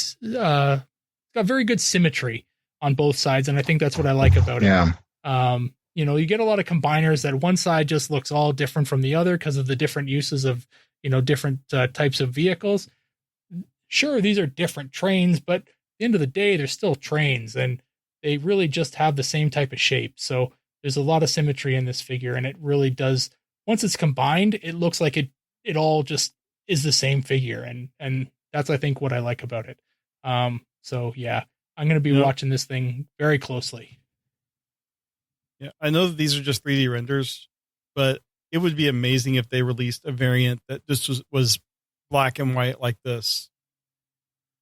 got very good symmetry on both sides, and I think that's what I like about it. Yeah. You get a lot of combiners that one side just looks all different from the other because of the different uses of different types of vehicles. Sure, these are different trains, but at the end of the day, they're still trains, and they really just have the same type of shape. So there's a lot of symmetry in this figure, and it really does. Once it's combined, it looks like it all just is the same figure, and that's I think what I like about it. So yeah, I'm going to be watching this thing very closely. Yeah, I know that these are just 3D renders, but it would be amazing if they released a variant that just was black and white like this.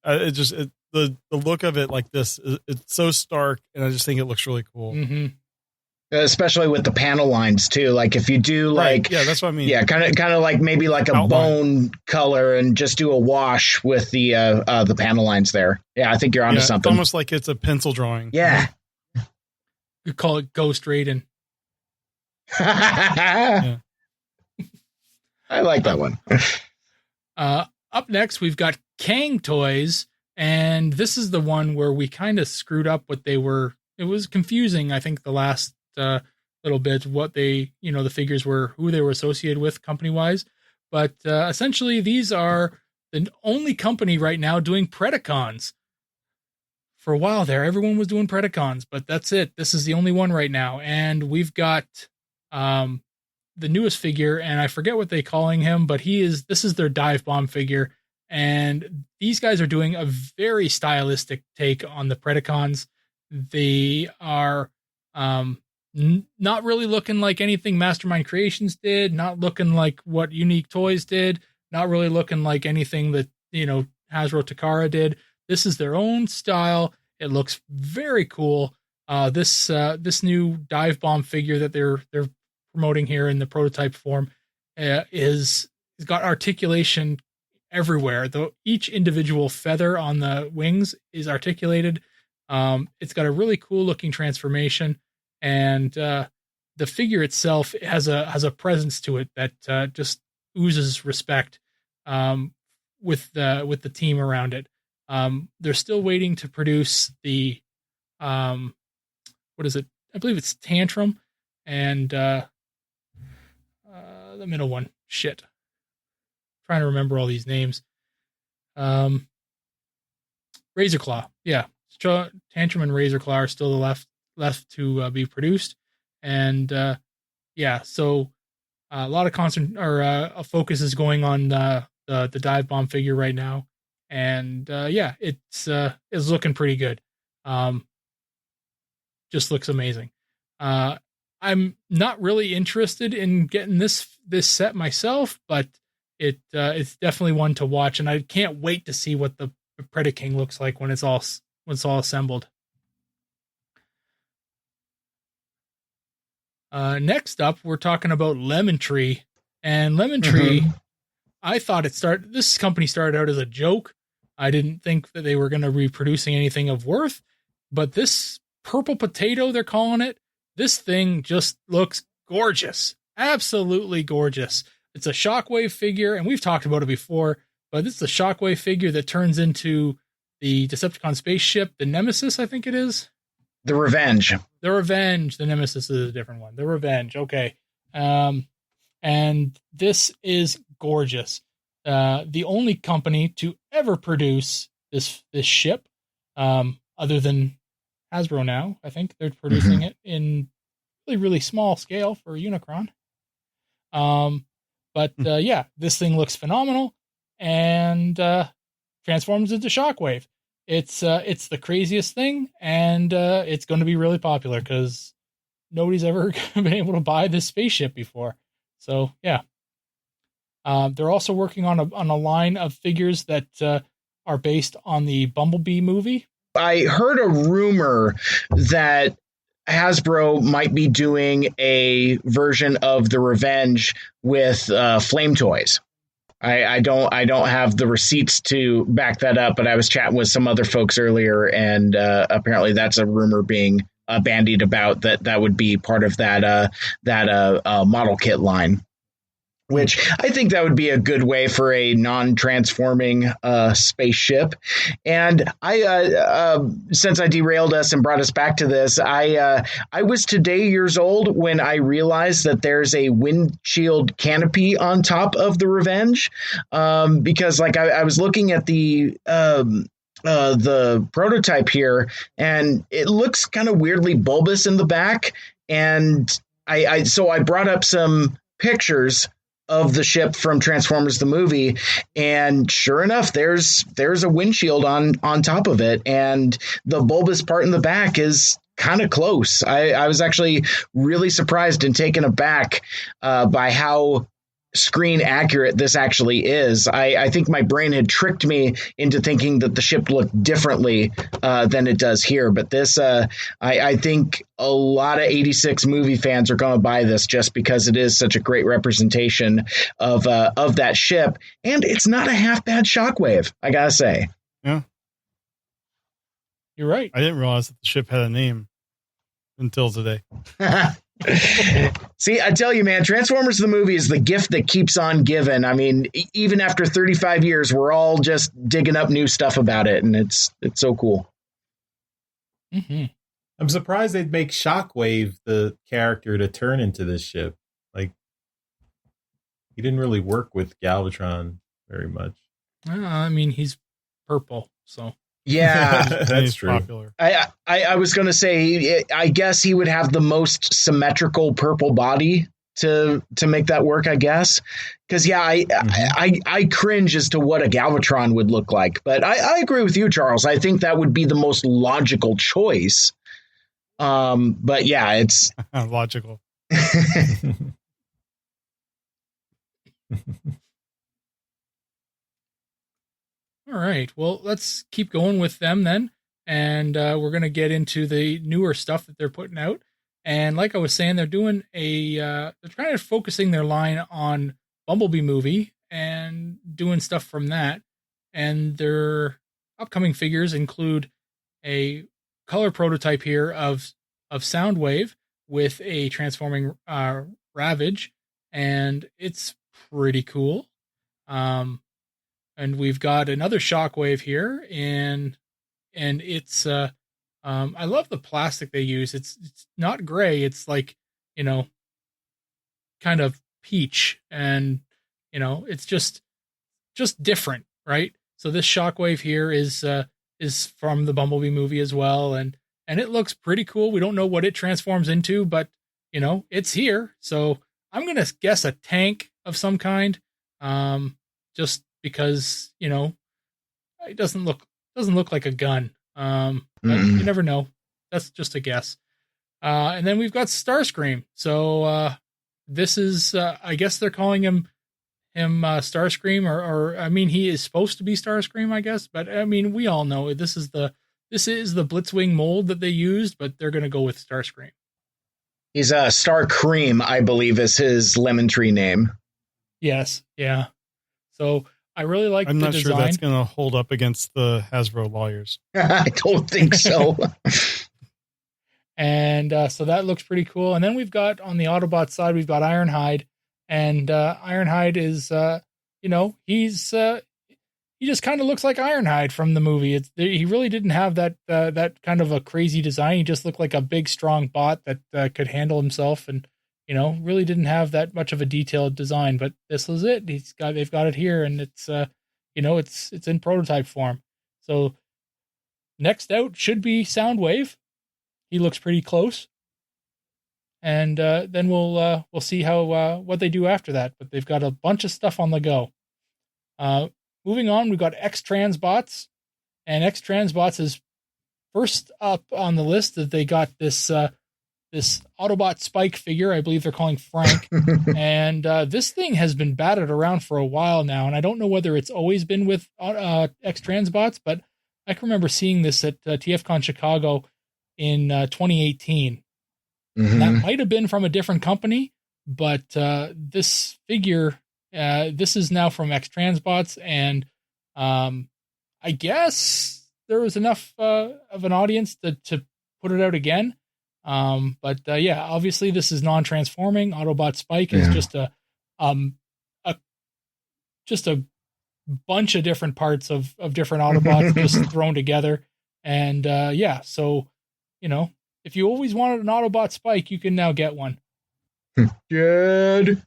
The look of it like this, it's so stark, and I just think it looks really cool. Mm-hmm. Especially with the panel lines too. Like if you do like, yeah, that's what I mean. Yeah, kind of like maybe like a outline. Bone color and just do a wash with the panel lines there. Yeah, I think you're onto something. It's almost like it's a pencil drawing. Yeah. You call it Ghost Raiden. Yeah. I like that one. Up next, we've got Kang Toys, and this is the one where we kind of screwed up what they were. It was confusing, I think, the last little bit, what they, the figures were, who they were associated with company-wise. But essentially, these are the only company right now doing Predacons. For a while there, everyone was doing Predacons, but that's it. This is the only one right now. And we've got the newest figure, and I forget what they're calling him, but this is their dive bomb figure. And these guys are doing a very stylistic take on the Predacons. They are not really looking like anything Mastermind Creations did, not looking like what Unique Toys did, not really looking like anything that, Hasbro Takara did. This is their own style. It looks very cool. This new dive bomb figure that they're promoting here in the prototype form is got articulation everywhere. Though each individual feather on the wings is articulated. It's got a really cool looking transformation, and the figure itself has a presence to it that just oozes respect with the team around it. They're still waiting to produce the what is it? I believe it's Tantrum and the middle one. Shit. Trying to remember all these names. Razor Claw. Yeah. Tantrum and Razor Claw are still the left to be produced. And so a lot of a focus is going on the dive bomb figure right now. And it's looking pretty good. Just looks amazing. I'm not really interested in getting this set myself, but it's definitely one to watch, and I can't wait to see what the Predaking looks like when it's all assembled. Next up, we're talking about Lemon Tree, and Lemon Tree. I thought this company started out as a joke. I didn't think that they were going to be producing anything of worth, but this purple potato, they're calling it, this thing just looks gorgeous. Absolutely gorgeous. It's a Shockwave figure, and we've talked about it before, but this is a Shockwave figure that turns into the Decepticon spaceship, the Nemesis, I think it is. The Revenge. The Nemesis is a different one. The Revenge. Okay. And this is gorgeous. The only company to ever produce this ship, other than Hasbro now. I think they're producing it in really, really small scale for Unicron. But this thing looks phenomenal and transforms into Shockwave. It's the craziest thing, and it's going to be really popular because nobody's ever been able to buy this spaceship before. So yeah. They're also working on a line of figures that are based on the Bumblebee movie. I heard a rumor that Hasbro might be doing a version of the Revenge with flame toys. I don't have the receipts to back that up, but I was chatting with some other folks earlier, and apparently that's a rumor being bandied about that would be part of that model kit line. Which I think that would be a good way for a non-transforming spaceship. And I, since I derailed us and brought us back to this, I was today years old when I realized that there's a windshield canopy on top of the Revenge, because like I was looking at the prototype here, and it looks kind of weirdly bulbous in the back. And so I brought up some pictures of the ship from Transformers the movie, and sure enough, there's a windshield on top of it, and the bulbous part in the back is kind of close. I was actually really surprised and taken aback by how screen accurate this actually is. I think my brain had tricked me into thinking that the ship looked differently than it does here. But this, I think a lot of 86 movie fans are going to buy this just because it is such a great representation of that ship. And it's not a half bad Shockwave, I got to say. Yeah. You're right. I didn't realize that the ship had a name until today. See, I tell you, man, Transformers the movie is the gift that keeps on giving. I mean, even after 35 years, we're all just digging up new stuff about it, and it's so cool. Mm-hmm. I'm surprised they'd make Shockwave the character to turn into this ship. Like, he didn't really work with Galvatron very much. I mean, he's purple, so. Yeah, that's true. Popular. I was going to say, I guess he would have the most symmetrical purple body to make that work, I guess. Because, yeah, I cringe as to what a Galvatron would look like. But I agree with you, Charles. I think that would be the most logical choice. But, yeah, it's logical. All right. Well, let's keep going with them then. And we're going to get into the newer stuff that they're putting out. And like I was saying, they're doing they're trying to focusing their line on Bumblebee movie and doing stuff from that. And their upcoming figures include a color prototype here of Soundwave with a transforming Ravage. And it's pretty cool. And we've got another Shockwave here, and it's I love the plastic they use. It's not gray. It's like, kind of peach, and it's just different, right? So this Shockwave here is from the Bumblebee movie as well, and it looks pretty cool. We don't know what it transforms into, but it's here. So I'm gonna guess a tank of some kind, just because it doesn't look like a gun, but you never know. That's just a guess. And then we've got Starscream. So this is I guess they're calling him Starscream, or I mean, he is supposed to be Starscream, I guess, but I mean, we all know this is the Blitzwing mold that they used, but they're going to go with Starscream. He's Starcream, I believe, is his lemon tree name. Yes, yeah. So I really like the design. I'm not sure that's going to hold up against the Hasbro lawyers. I don't think so. And so that looks pretty cool. And then we've got on the Autobot side, we've got Ironhide. And Ironhide is, he just kind of looks like Ironhide from the movie. He really didn't have that kind of a crazy design. He just looked like a big, strong bot that could handle himself, and really didn't have that much of a detailed design. But this was it. They've got it here, and it's it's in prototype form. So next out should be Soundwave. He looks pretty close, and then we'll see how what they do after that. But they've got a bunch of stuff on the go. Moving on, we've got X-Transbots, and X-Transbots is first up on the list. That they got this this Autobot Spike figure. I believe they're calling Frank. And this thing has been batted around for a while now. And I don't know whether it's always been with X-Transbots, but I can remember seeing this at TFcon Chicago in 2018. Mm-hmm. That might have been from a different company, but this figure, this is now from X-Transbots. And I guess there was enough of an audience to put it out again. But obviously this is non-transforming. Autobot Spike is just a bunch of different parts of different Autobots just thrown together. And so, if you always wanted an Autobot Spike, you can now get one. Jed.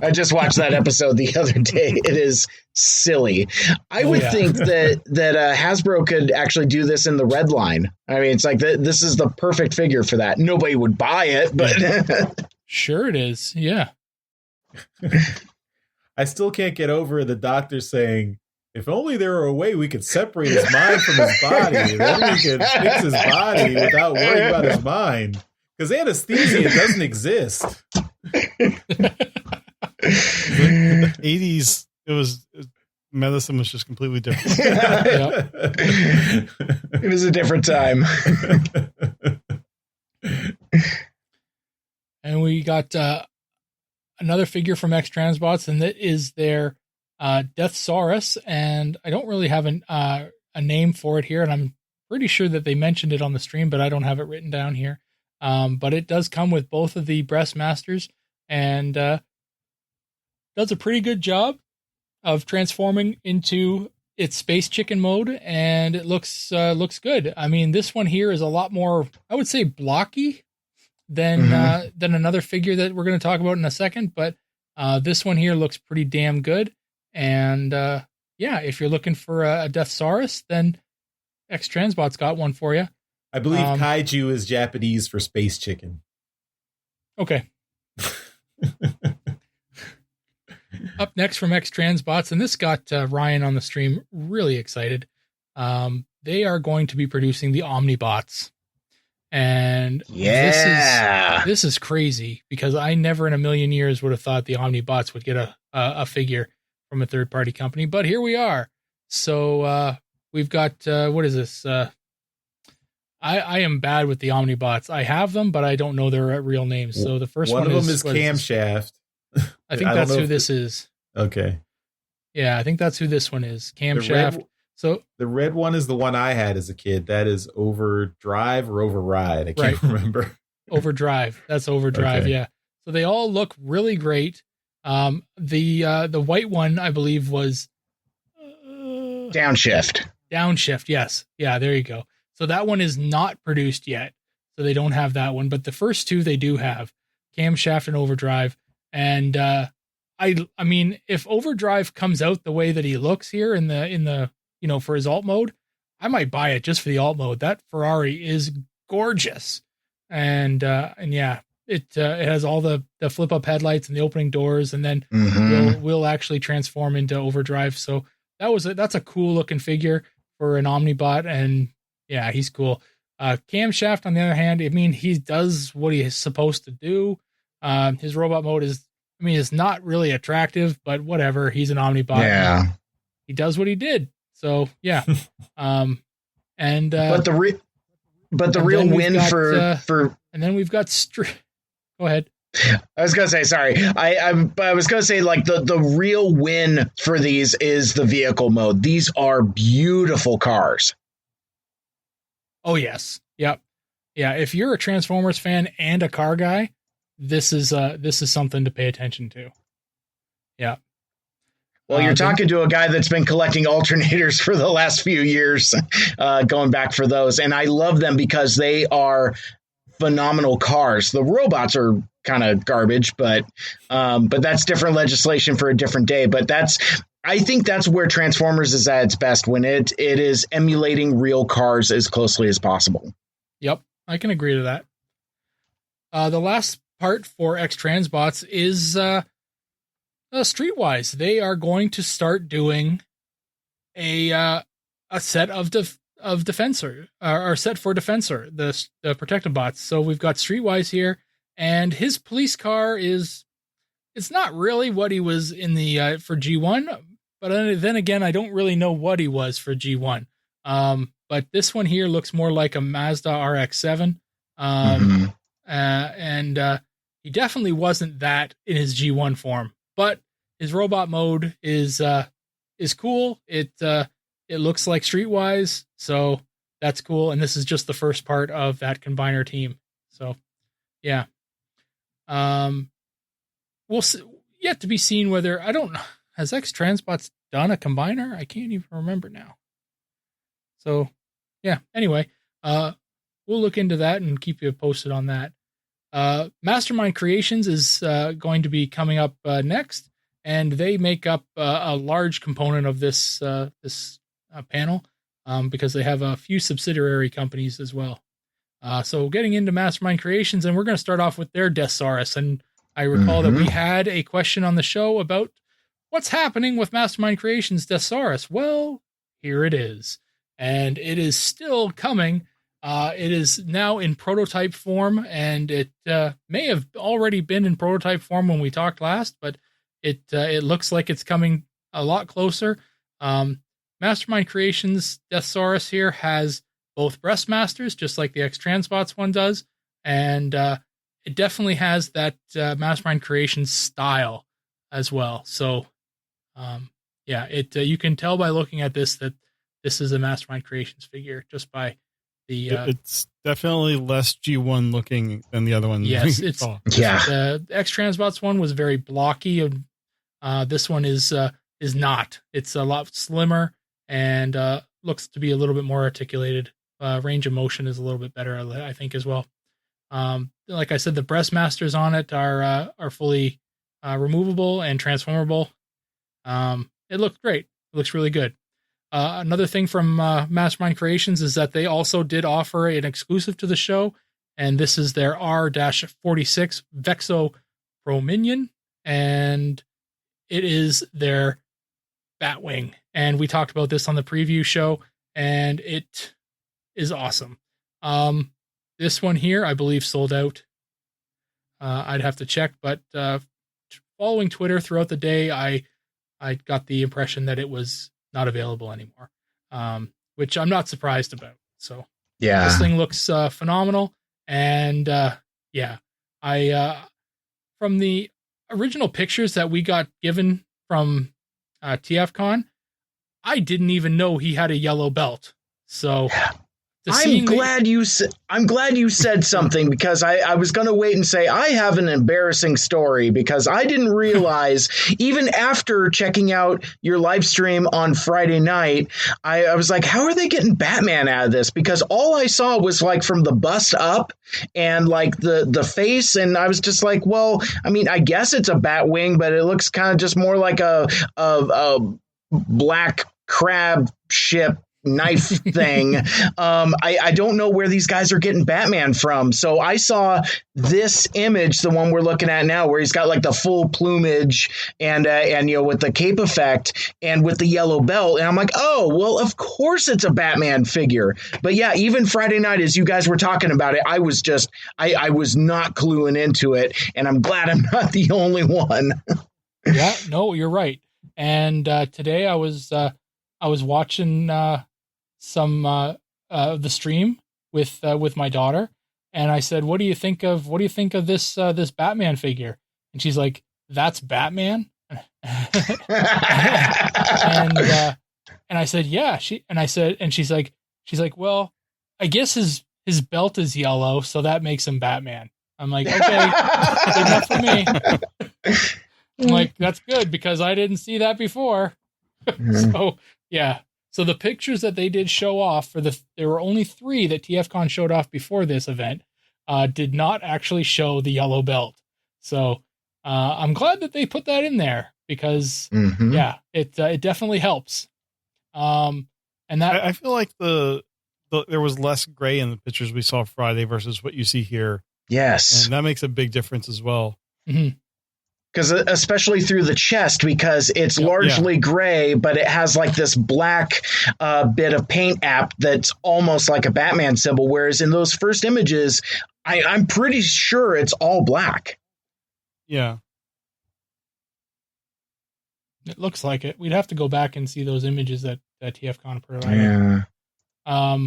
I just watched that episode the other day. It is silly. I would think that Hasbro could actually do this in the red line. I mean, it's like this is the perfect figure for that. Nobody would buy it, but sure it is. Yeah. I still can't get over the doctor saying, if only there were a way we could separate his mind from his body, then we could fix his body without worrying about his mind. Because anesthesia doesn't exist. The 80s, medicine was just completely different. It was a different time. And we got another figure from X-Transbots, and that is their Deathsaurus. And I don't really have a name for it here, and I'm pretty sure that they mentioned it on the stream, but I don't have it written down here. But it does come with both of the Breastmasters, and does a pretty good job of transforming into its Space Chicken mode, and it looks good. I mean, this one here is a lot more, I would say, blocky than another figure that we're going to talk about in a second, but this one here looks pretty damn good. And if you're looking for a Deathsaurus, then X-Transbots got one for you. I believe kaiju is Japanese for space chicken. Okay. Up next from X-Transbots, and this got Ryan on the stream really excited. They are going to be producing the Omnibots. And this is crazy, because I never in a million years would have thought the Omnibots would get a figure from a third-party company, but here we are. So we've got, what is this? I am bad with the Omnibots. I have them, but I don't know their real names. So the first one of them is Camshaft. I think that's who this is. Okay. Yeah, I think that's who this one is. Camshaft. So the red one is the one I had as a kid. That is Overdrive or Override. I can't remember. Overdrive. That's Overdrive. Okay. Yeah. So they all look really great. The white one, I believe, was Downshift. Downshift. Yes. Yeah. There you go. So that one is not produced yet. So they don't have that one, but the first two they do have, Camshaft and Overdrive. And I mean, if Overdrive comes out the way that he looks here in the for his alt mode, I might buy it just for the alt mode. That Ferrari is gorgeous. And yeah, it has all the flip up headlights and the opening doors, and then will actually transform into Overdrive. So that's a cool looking figure for an Omnibot, and yeah, he's cool. Camshaft, on the other hand, I mean, he does what he is supposed to do. His robot mode is not really attractive, but whatever. He's an Omnibot. Yeah, he does what he did. So yeah. But the real win for and then we've got go ahead. I was gonna say, sorry. I was gonna say, like, the real win for these is the vehicle mode. These are beautiful cars. Oh yes, yep, yeah. If you're a Transformers fan and a car guy, this is something to pay attention to. Yeah. Well, you're talking to a guy that's been collecting alternators for the last few years, going back for those, and I love them because they are phenomenal cars. The robots are kind of garbage, but that's different legislation for a different day. But I think that's where Transformers is at its best, when it is emulating real cars as closely as possible. Yep, I can agree to that. The last part for X-Transbots is Streetwise. They are going to start doing a set of Defensor are set for Defensor, the protective bots. So we've got Streetwise here, and his police car it's not really what he was in the for G1, but then again, I don't really know what he was for G1. But this one here looks more like a Mazda RX-7. And he definitely wasn't that in his G1 form, but his robot mode is cool. It looks like Streetwise, so that's cool. And this is just the first part of that combiner team. So, yeah. We'll see, yet to be seen whether has X Transbots done a combiner? I can't even remember now. So, yeah. Anyway, we'll look into that and keep you posted on that. Mastermind Creations is going to be coming up next, and they make up a large component of this panel because they have a few subsidiary companies as well. So getting into Mastermind Creations, and we're going to start off with their Deathsaurus. And I recall that we had a question on the show about what's happening with Mastermind Creations Deathsaurus. Well, here it is, and it is still coming. It is now in prototype form, and it may have already been in prototype form when we talked last, but it looks like it's coming a lot closer. Mastermind Creations Deathsaurus here has both Breastmasters, just like the X Transbots one does, and it definitely has that Mastermind Creations style as well. So, you can tell by looking at this that this is a Mastermind Creations figure just by the. It's definitely less G1 looking than the other one. Yes, the X Transbots one was very blocky, and this one is not. It's a lot slimmer and looks to be a little bit more articulated. Range of motion is a little bit better, I think, as well. Like I said, the Breastmasters on it are fully removable and transformable. It looks great. It looks really good. Another thing from Mastermind Creations is that they also did offer an exclusive to the show, and this is their R-46 Vexo Pro Minion, and it is their Batwing. And we talked about this on the preview show, and it is awesome. This one here, I believe, sold out. I'd have to check, but following Twitter throughout the day, I got the impression that it was not available anymore, which I'm not surprised about. So yeah, this thing looks phenomenal. And from the original pictures that we got given from TFcon, I didn't even know he had a yellow belt. So I'm glad you said something, because I was going to wait and say I have an embarrassing story, because I didn't realize, even after checking out your live stream on Friday night, I was like, how are they getting Batman out of this? Because all I saw was like from the bust up and like the face, and I was just like, well, I mean, I guess it's a Batwing, but it looks kind of just more like a black crab ship knife thing. I don't know where these guys are getting Batman from. So I saw this image, the one we're looking at now, where he's got like the full plumage and with the cape effect and with the yellow belt, and I'm like, oh well, of course it's a Batman figure. But yeah, even Friday night, as you guys were talking about it, I was not cluing into it, and I'm glad I'm not the only one. Yeah, no, you're right. And today I was watching some the stream with my daughter, and I said, "What do you think of this this Batman figure?" And she's like, "That's Batman." and I said, "Yeah." She's like, "Well, I guess his belt is yellow, so that makes him Batman." I'm like, "Okay, that's enough for me." I'm like, "That's good, because I didn't see that before." So yeah. So the pictures that they did show off there were only 3 that TFcon showed off before this event, did not actually show the yellow belt. So I'm glad that they put that in there, because it definitely helps. And that I feel like there was less gray in the pictures we saw Friday versus what you see here. Yes, and that makes a big difference as well. Mm-hmm. Because especially through the chest, because it's largely gray, but it has like this black bit of paint app that's almost like a Batman symbol. Whereas in those first images, I'm pretty sure it's all black. Yeah. It looks like it. We'd have to go back and see those images that TFcon provided. Yeah.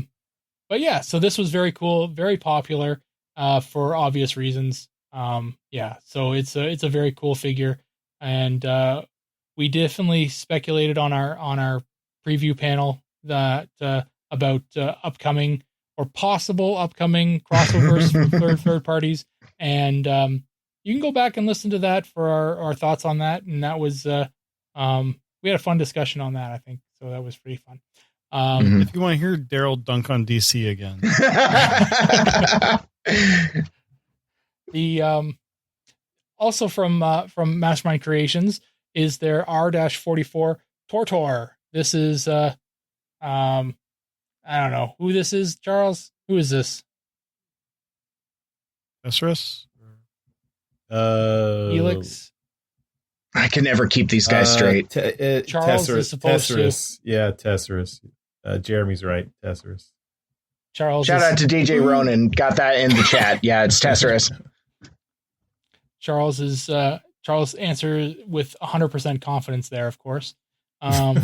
But yeah, so this was very cool, very popular for obvious reasons. Yeah, so it's a very cool figure, and we definitely speculated on our preview panel that about upcoming or possible upcoming crossovers from third parties, and you can go back and listen to that for our thoughts on that. And that was we had a fun discussion on that, I think, so that was pretty fun. If you want to hear Daryl dunk on DC again. The also from Mastermind Creations is their R-44 Tortor. This is I don't know who this is, Charles. Who is this? Tesserus? Helix? I can never keep these guys straight. Charles is supposed Tesserus. Yeah, Tesserus. Jeremy's right. Tesserus. Charles. Shout out to DJ Ronan. Got that in the chat. Yeah, it's Tesserus. Charles answer with 100% confidence there, of course. And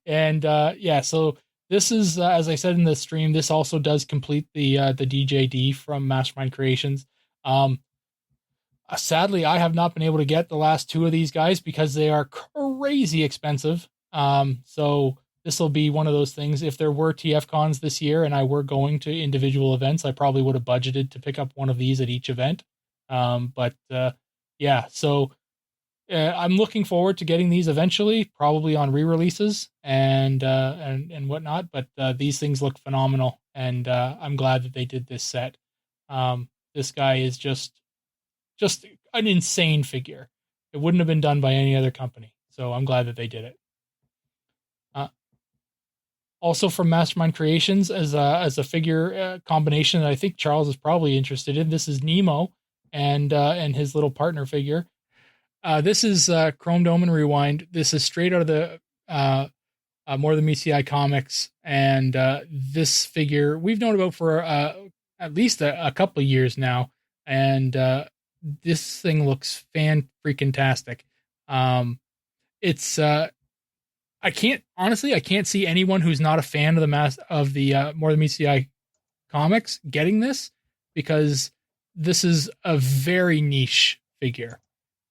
yeah, so this is as I said in the stream, this also does complete the DJD from Mastermind Creations. Sadly, I have not been able to get the last two of these guys because they are crazy expensive. So this will be one of those things. If there were TFcons this year and I were going to individual events, I probably would have budgeted to pick up one of these at each event. But yeah, so I'm looking forward to getting these eventually, probably on re-releases and whatnot. But these things look phenomenal, and I'm glad that they did this set. This guy is just an insane figure. It wouldn't have been done by any other company, so I'm glad that they did it. Also from Mastermind Creations as a figure combination that I think Charles is probably interested in. This is Nemo and his little partner figure. This is Chrome Dome and Rewind. This is straight out of the More Than Meets the Eye comics, and this figure we've known about for at least a couple of years now, and this thing looks fan-freaking-tastic. It's I can't see anyone who's not a fan of the More Than Meets the Eye comics getting this, because this is a very niche figure.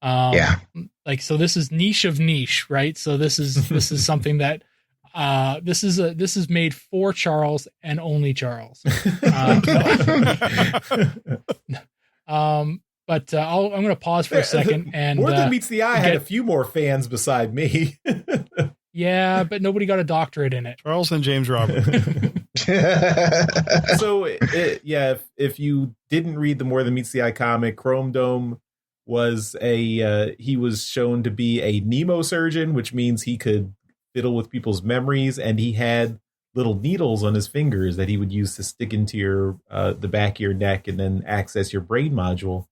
So this is niche of niche, right? So this is something that this is made for Charles and only Charles. But I'm going to pause for a second. And More Than Meets the Eye had a few more fans beside me. Yeah, but nobody got a doctorate in it. Charles and James Robert. So, if you didn't read the More Than Meets the Eye comic, Chrome Dome was he was shown to be a Nemo-surgeon, which means he could fiddle with people's memories, and he had little needles on his fingers that he would use to stick into your the back of your neck and then access your brain module.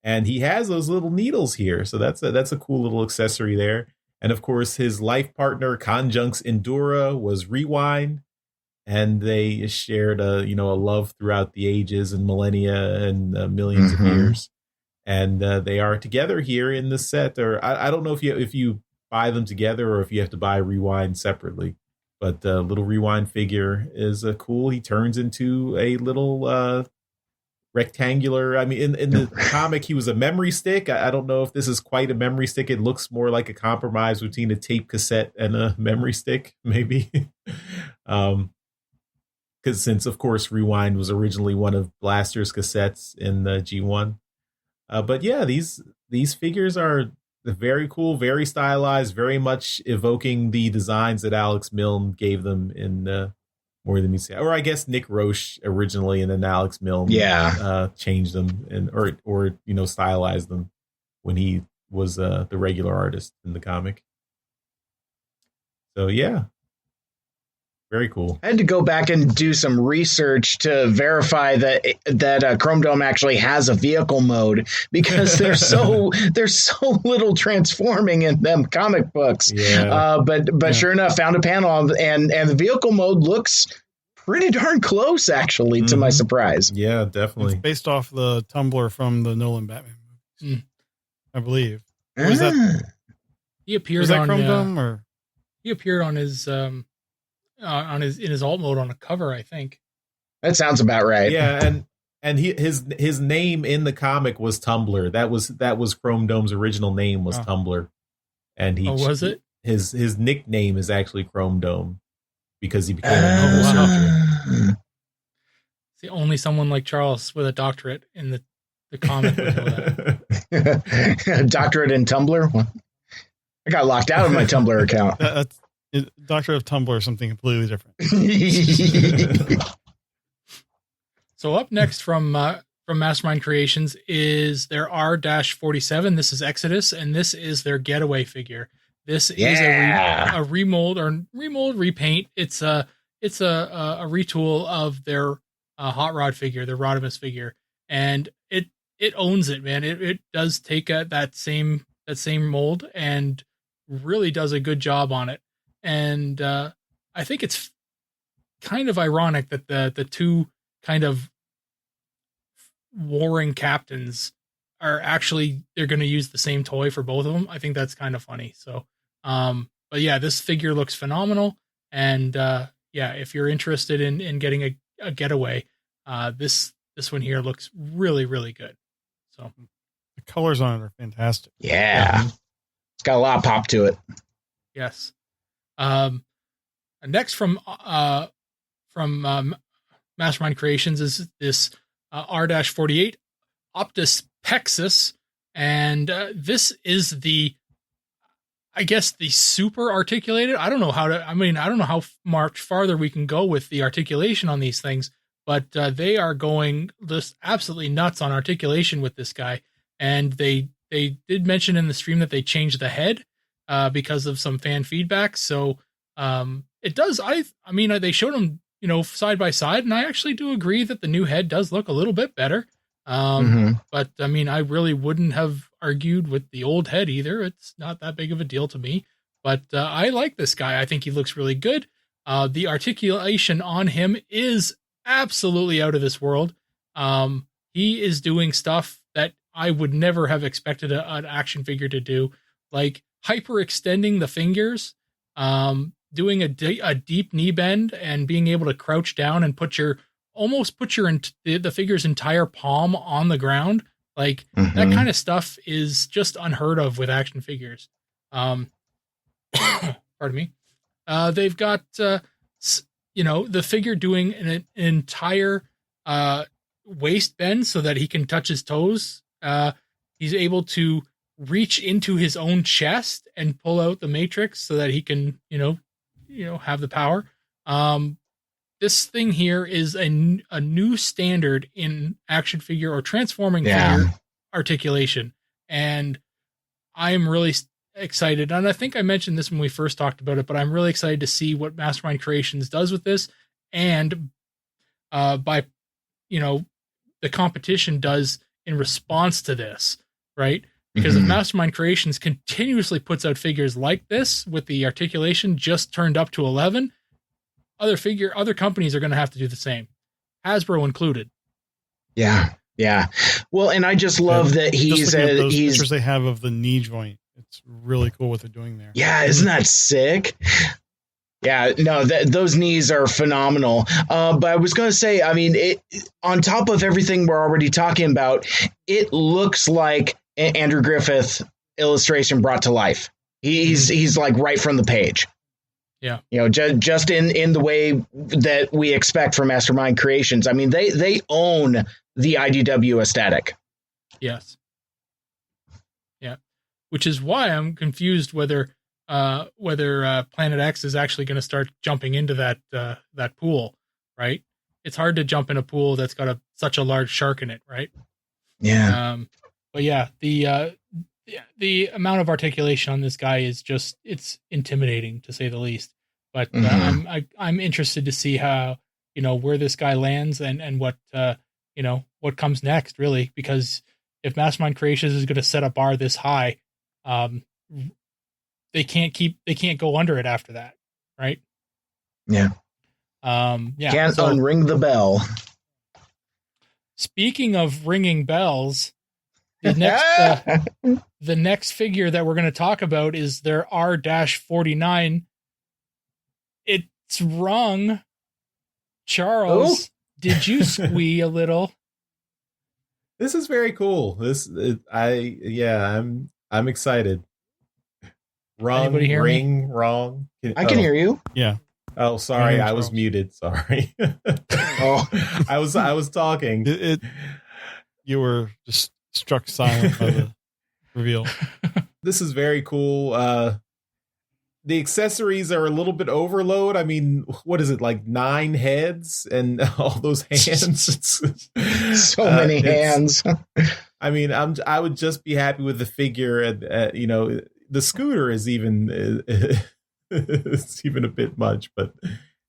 And he has those little needles here, so that's a cool little accessory there. And of course, his life partner, Conjuncts Endura, was Rewind, and they shared a love throughout the ages and millennia and millions of years. And they are together here in the set. Or I don't know if you buy them together or if you have to buy Rewind separately. But the little Rewind figure is cool. He turns into a little rectangular. I mean, in the comic, he was a memory stick. I don't know if this is quite a memory stick. It looks more like a compromise between a tape cassette and a memory stick, maybe. Because since, of course, Rewind was originally one of Blaster's cassettes in the G1. But yeah, these figures are very cool, very stylized, very much evoking the designs that Alex Milne gave them in More Than Meets the Eye. Or I guess Nick Roche originally, and then Alex Milne changed them or stylized them when he was the regular artist in the comic. So yeah. Very cool. I had to go back and do some research to verify that Chrome Dome actually has a vehicle mode, because there's so little transforming in them comic books. Yeah. But sure enough, found a panel and the vehicle mode looks pretty darn close, actually, to my surprise. Yeah, definitely. It's based off the Tumbler from the Nolan Batman movies, I believe. Was that? He appeared Was that on Chrome Dome, or he appeared on his in his alt mode on a cover, I think. That sounds about right. Yeah, and his name in the comic was Tumbler. That was Chrome Dome's original name was Tumbler, and was it? His nickname is actually Chrome Dome because he became a soldier. See, only someone like Charles with a doctorate in the comic would know that. Doctorate in Tumblr? I got locked out of my Tumblr account. That's Doctor of Tumblr or something completely different. So up next from Mastermind Creations is their R-47. This is Exodus, and this is their Getaway figure. This is a remold, repaint. It's a retool of their Hot Rod figure, their Rodimus figure, and it owns it, man. It does take that same mold and really does a good job on it. And I think it's kind of ironic that the two kind of warring captains are actually, they're going to use the same toy for both of them. I think that's kind of funny. So, but yeah, this figure looks phenomenal. And yeah, if you're interested in getting a getaway, this one here looks really, really good. So the colors on it are fantastic. Yeah. It's got a lot of pop to it. Yes. Next from Mastermind Creations is this R-48 Optus Pexus, and this is the super articulated. I don't know how much farther we can go with the articulation on these things, but they are going just absolutely nuts on articulation with this guy. And they did mention in the stream that they changed the head because of some fan feedback. So it does. I mean, they showed them, side by side, and I actually do agree that the new head does look a little bit better. But I mean, I really wouldn't have argued with the old head either. It's not that big of a deal to me, but I like this guy. I think he looks really good. The articulation on him is absolutely out of this world. He is doing stuff that I would never have expected an action figure to do, like hyper extending the fingers, doing a deep knee bend and being able to crouch down and put the figure's entire palm on the ground. Like that kind of stuff is just unheard of with action figures. Pardon me. They've got, the figure doing an entire waist bend so that he can touch his toes. He's able to reach into his own chest and pull out the matrix so that he can, have the power. This thing here is a new standard in action figure or transforming figure articulation. And I'm really excited. And I think I mentioned this when we first talked about it, but I'm really excited to see what Mastermind Creations does with this. And by the competition does in response to this, right? Because if Mastermind Creations continuously puts out figures like this with the articulation just turned up to 11, other companies are going to have to do the same, Hasbro included. Yeah. Well, and I just love that he's those pictures they have of the knee joint. It's really cool what they're doing there. Yeah, isn't that sick? Yeah, no, those knees are phenomenal. But I was going to say, I mean, on top of everything we're already talking about, it looks like Andrew Griffith illustration brought to life. He's like right from the page. Yeah. Just in the way that we expect from Mastermind Creations. I mean, they own the IDW aesthetic. Yes. Yeah. Which is why I'm confused whether Planet X is actually going to start jumping into that pool, right? It's hard to jump in a pool that's got such a large shark in it, right? Yeah. But yeah, the amount of articulation on this guy is it's intimidating to say the least. But Mhm. I'm interested to see how, where this guy lands and what what comes next, really, because if Mastermind Creations is going to set a bar this high, um, they can't go under it after that, right? Yeah. Yeah. Can't So unring the bell. speaking of ringing bells, the next figure that we're going to talk about is their R-49. It's rung. Charles, Ooh. did you squee a little? This is very cool. I'm excited. Wrong, Anybody hear me? ring, wrong. I can hear you. Yeah. Oh, sorry, hear I was Charles. muted. Sorry. Oh. I was talking. You were just struck silent by the reveal. This is very cool. The accessories are a little bit overload. I mean, what is it, like 9 heads and all those hands? So many hands. I mean, I would just be happy with the figure, and the scooter is even it's even a bit much, but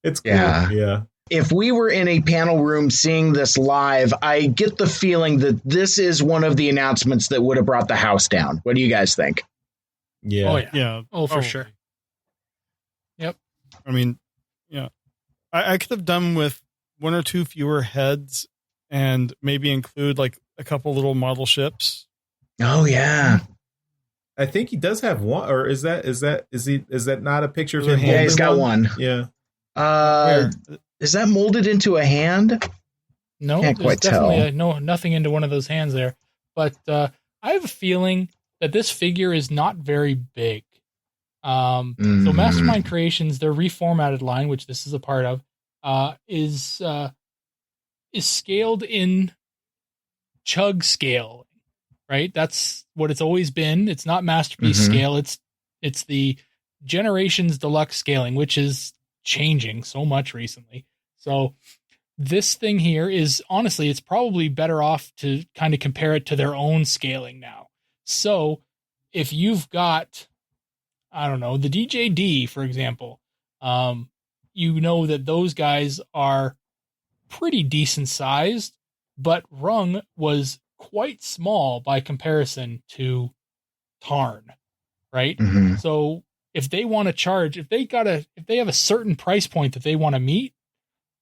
it's cool. Yeah. If we were in a panel room seeing this live, I get the feeling that this is one of the announcements that would have brought the house down. What do you guys think? Yeah. Oh, yeah. Yeah. Oh, for probably. sure. Yep. I mean, yeah. I could have done with 1 or 2 fewer heads and maybe include like a couple little model ships. Oh yeah. I think he does have one, or is that not a picture of him? Yeah, he's got holding one. Yeah. Is that molded into a hand? No, Can't there's quite definitely tell. nothing into one of those hands there. But I have a feeling that this figure is not very big. So Mastermind Creations, their reformatted line, which this is a part of, is scaled in chug scale, right? That's what it's always been. It's not masterpiece scale. It's the Generations Deluxe scaling, which is changing so much recently. So this thing here is, honestly, it's probably better off to kind of compare it to their own scaling now. So if you've got, I don't know, the DJD, for example, that those guys are pretty decent sized, but Rung was quite small by comparison to Tarn, right? So if they want to charge, if they have a certain price point that they want to meet,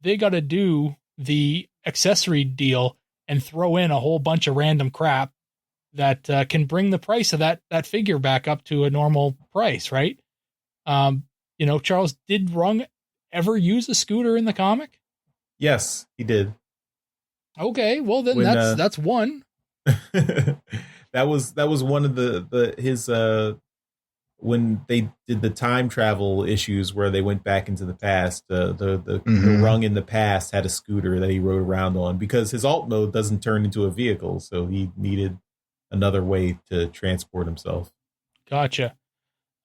they got to do the accessory deal and throw in a whole bunch of random crap that can bring the price of that figure back up to a normal price, right? Charles, did Rung ever use a scooter in the comic? Yes, he did. Okay, well then that's one. that was one of his when they did the time travel issues where they went back into the past. The Rung in the past had a scooter that he rode around on because his alt mode doesn't turn into a vehicle, so he needed another way to transport himself. Gotcha.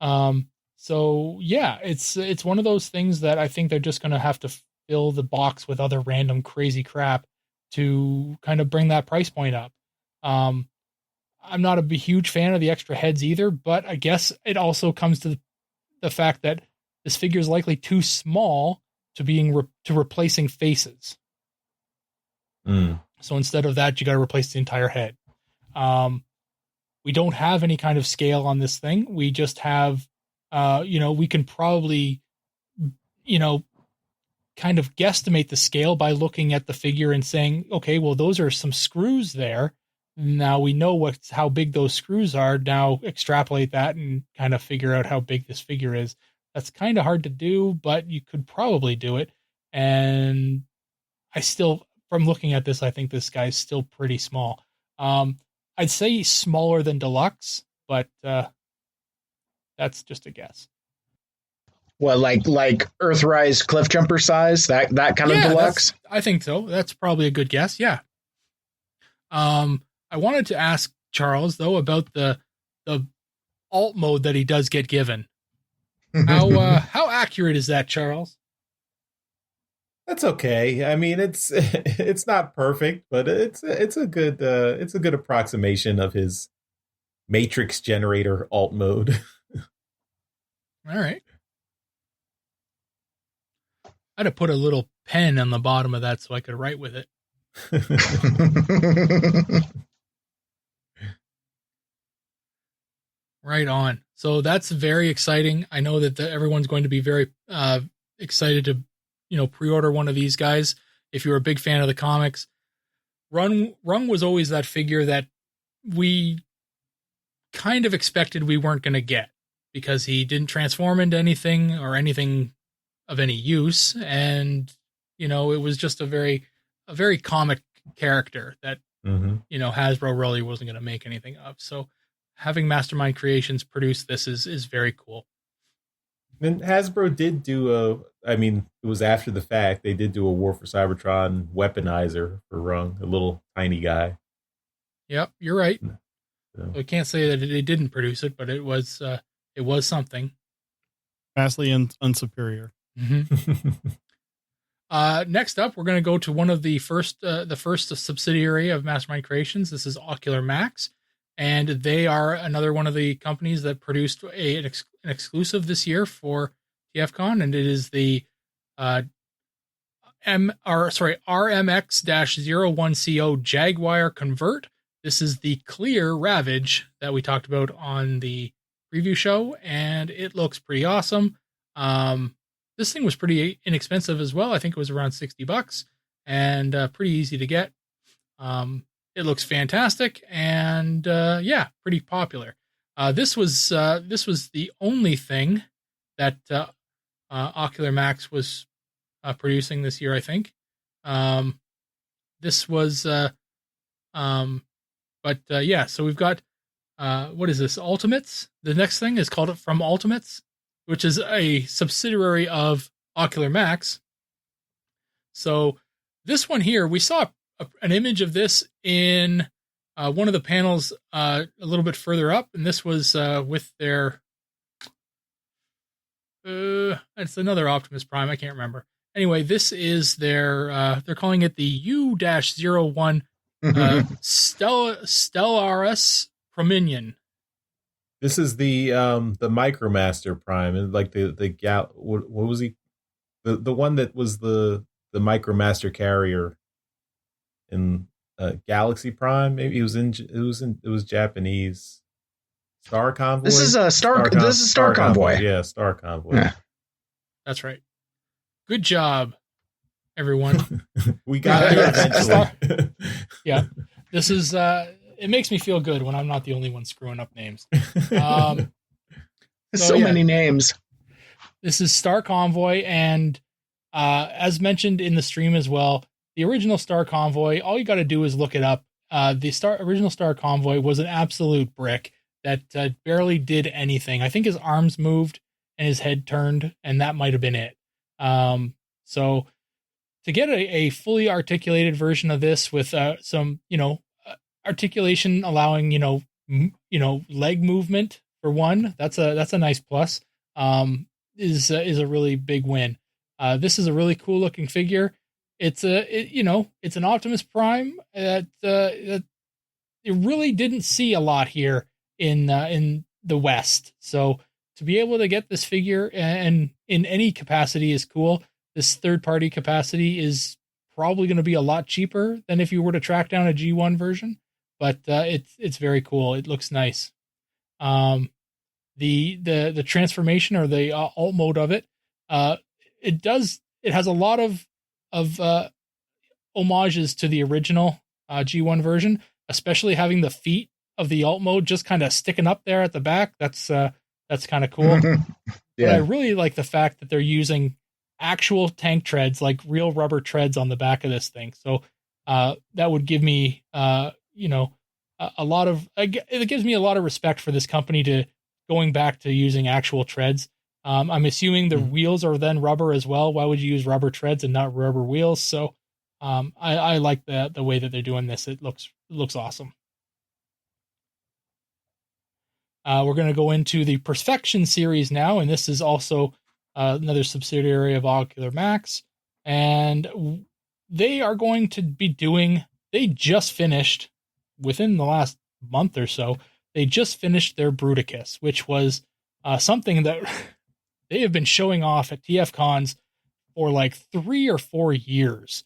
So yeah, it's one of those things that I think they're just going to have to fill the box with other random crazy crap to kind of bring that price point up. I'm not a huge fan of the extra heads either, but I guess it also comes to the fact that this figure is likely too small to replacing faces. So instead of that, you got to replace the entire head. We don't have any kind of scale on this thing. We just have, we can probably, kind of guesstimate the scale by looking at the figure and saying, okay, well, those are some screws there. Now we know how big those screws are. Now extrapolate that and kind of figure out how big this figure is. That's kind of hard to do, but you could probably do it. And from looking at this, I think this guy's still pretty small. I'd say he's smaller than Deluxe, but that's just a guess. Well, like Earthrise Cliff Jumper size, that kind of Deluxe? I think so. That's probably a good guess, yeah. I wanted to ask Charles, though, about the alt mode that he does get given. How accurate is that, Charles? That's okay. I mean, it's not perfect, but it's a good approximation of his matrix generator alt mode. All right. I'd have put a little pen on the bottom of that so I could write with it. Right on. So that's very exciting. I know that everyone's going to be very excited to, pre-order one of these guys. If you're a big fan of the comics, Rung was always that figure that we kind of expected we weren't going to get because he didn't transform into anything or anything of any use. And, it was just a very comic character that, Hasbro really wasn't going to make anything of. So having Mastermind Creations produce this is very cool. And Hasbro did do it was after the fact, they did do a War for Cybertron weaponizer for Rung, a little tiny guy. Yep, you're right. So. I can't say that they didn't produce it, but it was something. Vastly unsuperior. Mm-hmm. Next up, we're going to go to one of the first subsidiary of Mastermind Creations. This is Ocular Max, and they are another one of the companies that produced an exclusive this year for TFcon, and it is the RMX-01CO Jaguar Convert. This is the clear Ravage that we talked about on the preview show, and it looks pretty awesome. This thing was pretty inexpensive as well. I think it was around $60 and pretty easy to get. It looks fantastic and pretty popular. This was the only thing that Ocular Max was producing this year, I think. This was, so we've got, what is this? Ultimates. The next thing is called From Ultimates, which is a subsidiary of Ocular Max. So this one here, we saw an image of this in one of the panels a little bit further up, and this was with their it's another Optimus Prime, I can't remember. Anyway, this is their they're calling it the U-01 Stellaris Prominion. This is the Micromaster Prime, and like the what was he? The one that was the Micromaster carrier in Galaxy Prime. Maybe it was Japanese. Star Convoy. This is Star Convoy. Yeah, Star Convoy. Yeah. That's right. Good job, everyone. We got it eventually. Yeah, this is. It makes me feel good when I'm not the only one screwing up names. So many names. This is Star Convoy, and as mentioned in the stream as well, the original Star Convoy. All you got to do is look it up. The original Star Convoy was an absolute brick that barely did anything. I think his arms moved and his head turned, and that might have been it. So to get a fully articulated version of this with some, articulation allowing, leg movement for one, that's a nice plus. Is a really big win. This is a really cool looking figure. It's an Optimus Prime that you really didn't see a lot here in the West. So to be able to get this figure and in any capacity is cool. This third party capacity is probably going to be a lot cheaper than if you were to track down a G1 version, but it's very cool. It looks nice. The transformation or the alt mode of it, it has a lot of homages to the original G1 version, especially having the feet of the alt mode just kind of sticking up there at the back. That's kind of cool. Yeah. But I really like the fact that they're using actual tank treads, like real rubber treads on the back of this thing. So that would give me it gives me a lot of respect for this company to going back to using actual treads. I'm assuming the wheels are then rubber as well. Why would you use rubber treads and not rubber wheels? So I like the way that they're doing this. It looks awesome. We're going to go into the Perfection series now, and this is also another subsidiary of Ocular Max, and they are going to be they just finished, within the last month or so, they just finished their Bruticus, which was something that they have been showing off at TFcons for like 3 or 4 years,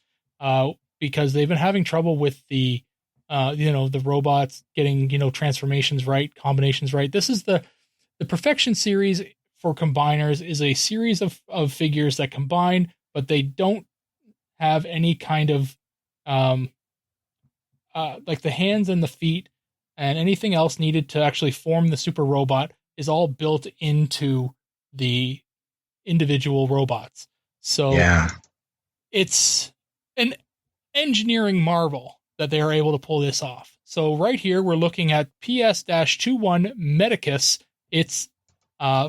because they've been having trouble with the the robots getting, transformations right, combinations right. This is the Perfection series for combiners, is a series of figures that combine, but they don't have any kind of like the hands and the feet and anything else needed to actually form the super robot is all built into the individual robots. So Yeah. it's an engineering marvel that they are able to pull this off. So right here, we're looking at PS-21 Medicus. It's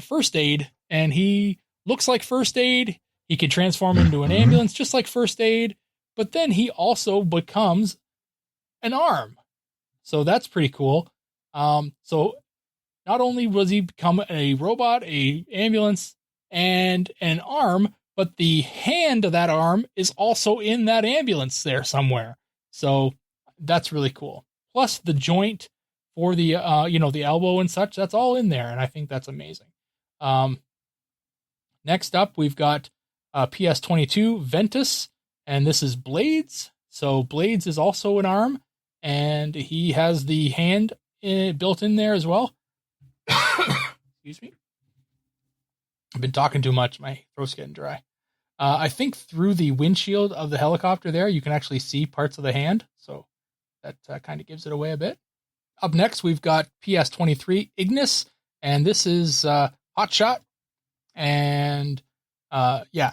First Aid, and he looks like First Aid. He can transform into an ambulance just like First Aid, but then he also becomes an arm. So that's pretty cool. So not only was he become a robot, a ambulance, and an arm, but the hand of that arm is also in that ambulance there somewhere. So that's really cool. Plus the joint for the the elbow and such, that's all in there, and I think that's amazing. Next up, we've got PS22 Ventus, and this is Blades. So Blades is also an arm, and he has the hand built in there as well. Excuse me. I've been talking too much. My throat's getting dry. I think through the windshield of the helicopter there, you can actually see parts of the hand. So that kind of gives it away a bit. Up next, we've got PS23 Ignis, and this is Hotshot. And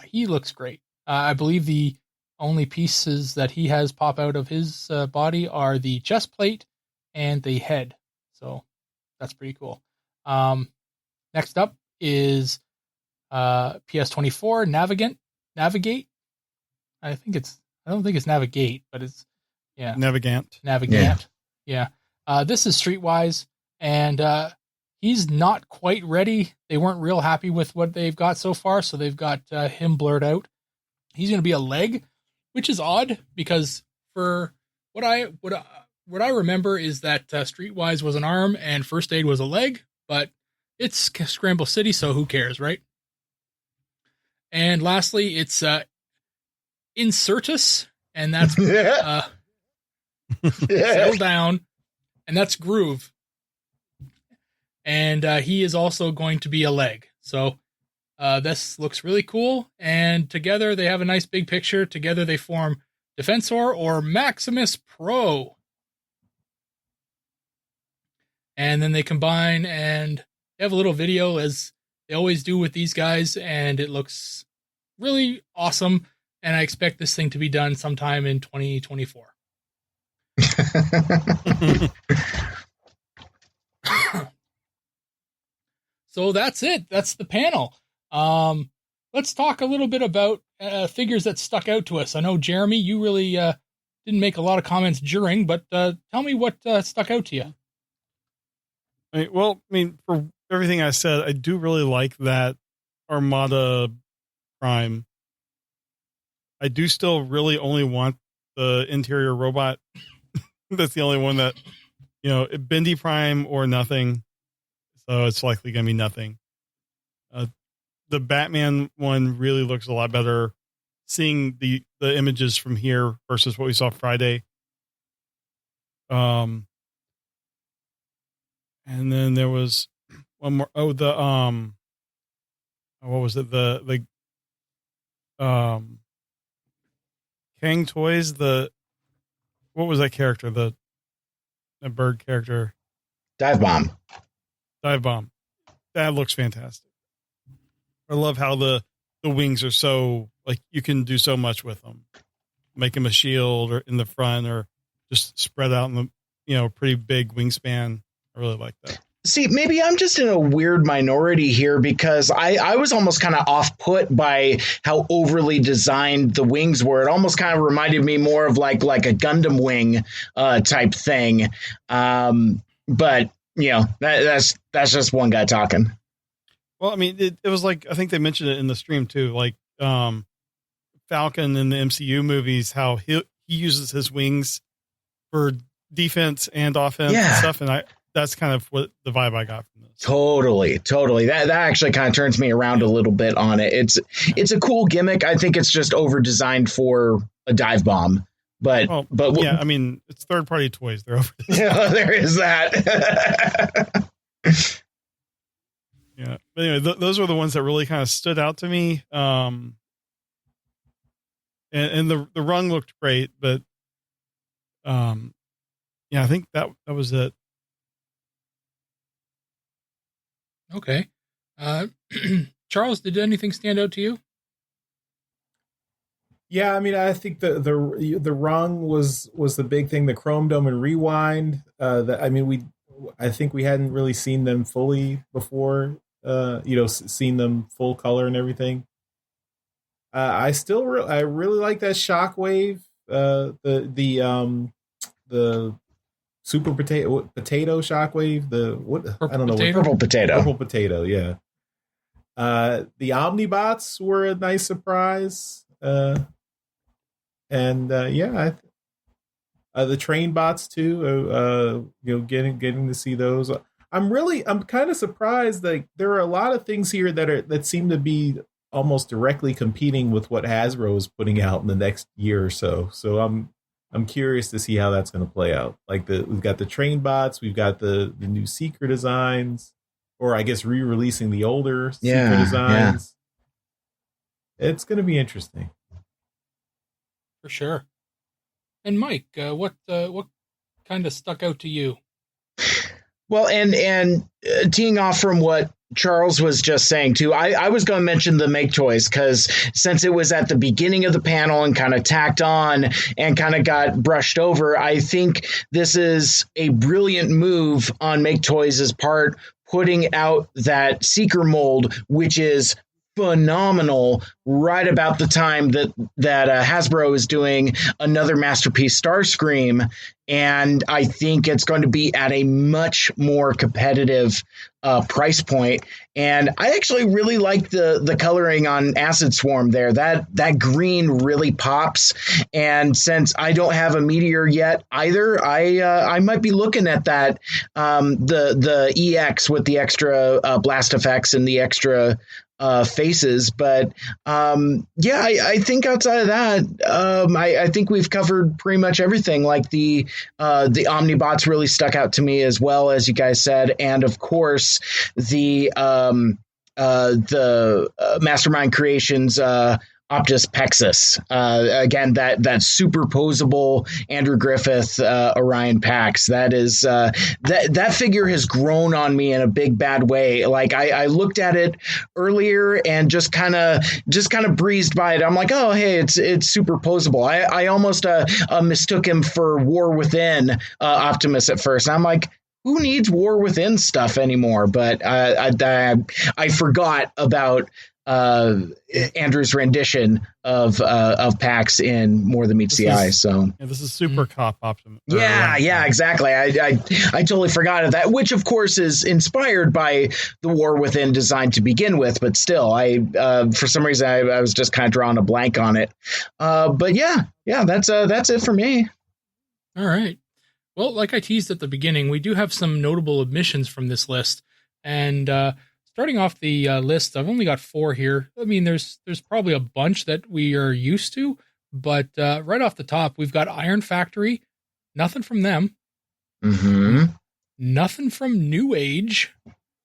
he looks great. I believe the only pieces that he has pop out of his body are the chest plate and the head. So that's pretty cool. Next up is PS24 Navigate. I don't think it's Navigate, but it's Navigant. Yeah. This is Streetwise, and he's not quite ready. They weren't real happy with what they've got so far, so they've got him blurred out. He's going to be a leg, which is odd because for what I remember is that Streetwise was an arm and First Aid was a leg, but it's Scramble City, so who cares, right? And lastly, it's Insertus, and that's Settle Down, and that's Groove. And he is also going to be a leg. So this looks really cool. And together they have a nice big picture. Together they form Defensor or Maximus Pro. And then they combine and they have a little video as they always do with these guys. And it looks really awesome. And I expect this thing to be done sometime in 2024. So that's it. That's the panel. Let's talk a little bit about figures that stuck out to us. I know, Jeremy, you really didn't make a lot of comments during, but tell me what stuck out to you. For everything I said, I do really like that Armada Prime. I do still really only want the interior robot. That's the only one that, Bendy Prime or nothing. So it's likely going to be nothing. The Batman one really looks a lot better. Seeing the images from here versus what we saw Friday. And then there was one more. Oh, what was it? The Kang Toys. What was that character? The bird character. Dive Bomb. That looks fantastic. I love how the wings are so, like, you can do so much with them. Make them a shield or in the front or just spread out in the, pretty big wingspan. I really like that. See, maybe I'm just in a weird minority here because I was almost kind of off-put by how overly designed the wings were. It almost kind of reminded me more of like a Gundam wing type thing. But that's just one guy talking. Well, I mean, it was like, I think they mentioned it in the stream too, like Falcon in the MCU movies, how he uses his wings for defense and offense and stuff. And that's kind of what the vibe I got from this. Totally. That actually kind of turns me around a little bit on it. It's a cool gimmick. I think it's just over designed for a dive bomb. But yeah, I mean, it's third party toys. They're over. Yeah, there is that. Yeah. But anyway, those were the ones that really kind of stood out to me. And the rung looked great, but yeah, I think that was it. Okay. Charles, did anything stand out to you? Yeah, I mean, I think the rung was the big thing. The Chrome Dome and Rewind. I think we hadn't really seen them fully before. Seen them full color and everything. I really like that Shockwave. The Super Potato Shockwave. Purple Potato. Purple Potato. Yeah. The Omnibots were a nice surprise. The train bots too. Getting to see those. I'm kind of surprised. Like, there are a lot of things here that seem to be almost directly competing with what Hasbro is putting out in the next year or so. So I'm curious to see how that's going to play out. Like we've got the train bots, we've got the new Seeker designs, or I guess re-releasing the older Seeker designs. Yeah. It's going to be interesting. For sure. And Mike, what kind of stuck out to you? Well, and teeing off from what Charles was just saying too, I was going to mention the Make Toys, because since it was at the beginning of the panel and kind of tacked on and kind of got brushed over, I think this is a brilliant move on Make Toys' part, putting out that Seeker mold, which is phenomenal, right about the time that Hasbro is doing another Masterpiece Starscream, and I think it's going to be at a much more competitive price point. And I actually really like the coloring on Acid Swarm there. That green really pops, and since I don't have a Meteor yet either, I might be looking at that the EX with the extra blast effects and the extra faces. But I think outside of that, I think we've covered pretty much everything. Like the Omnibots really stuck out to me, as well, as you guys said, and of course the Mastermind Creations Optus Pexus. Again, that superposable Andrew Griffith Orion Pax. That is that figure has grown on me in a big bad way. Like I looked at it earlier and just kind of breezed by it. I'm like, oh hey, it's superposable. I almost mistook him for War Within Optimus at first. And I'm like, who needs War Within stuff anymore? But I forgot about Andrew's rendition of Pax in More Than Meets the Eye. So this is Super Cop Optimus. Yeah, exactly. I totally forgot of that, which of course is inspired by the War Within design to begin with, but still, for some reason I was just kind of drawing a blank on it. But yeah, that's it for me. All right. Well, like I teased at the beginning, we do have some notable omissions from this list, and starting off the list, I've only got 4 here. I mean, there's probably a bunch that we are used to, but right off the top, we've got Iron Factory. Nothing from them. Mm-hmm. Nothing from New Age,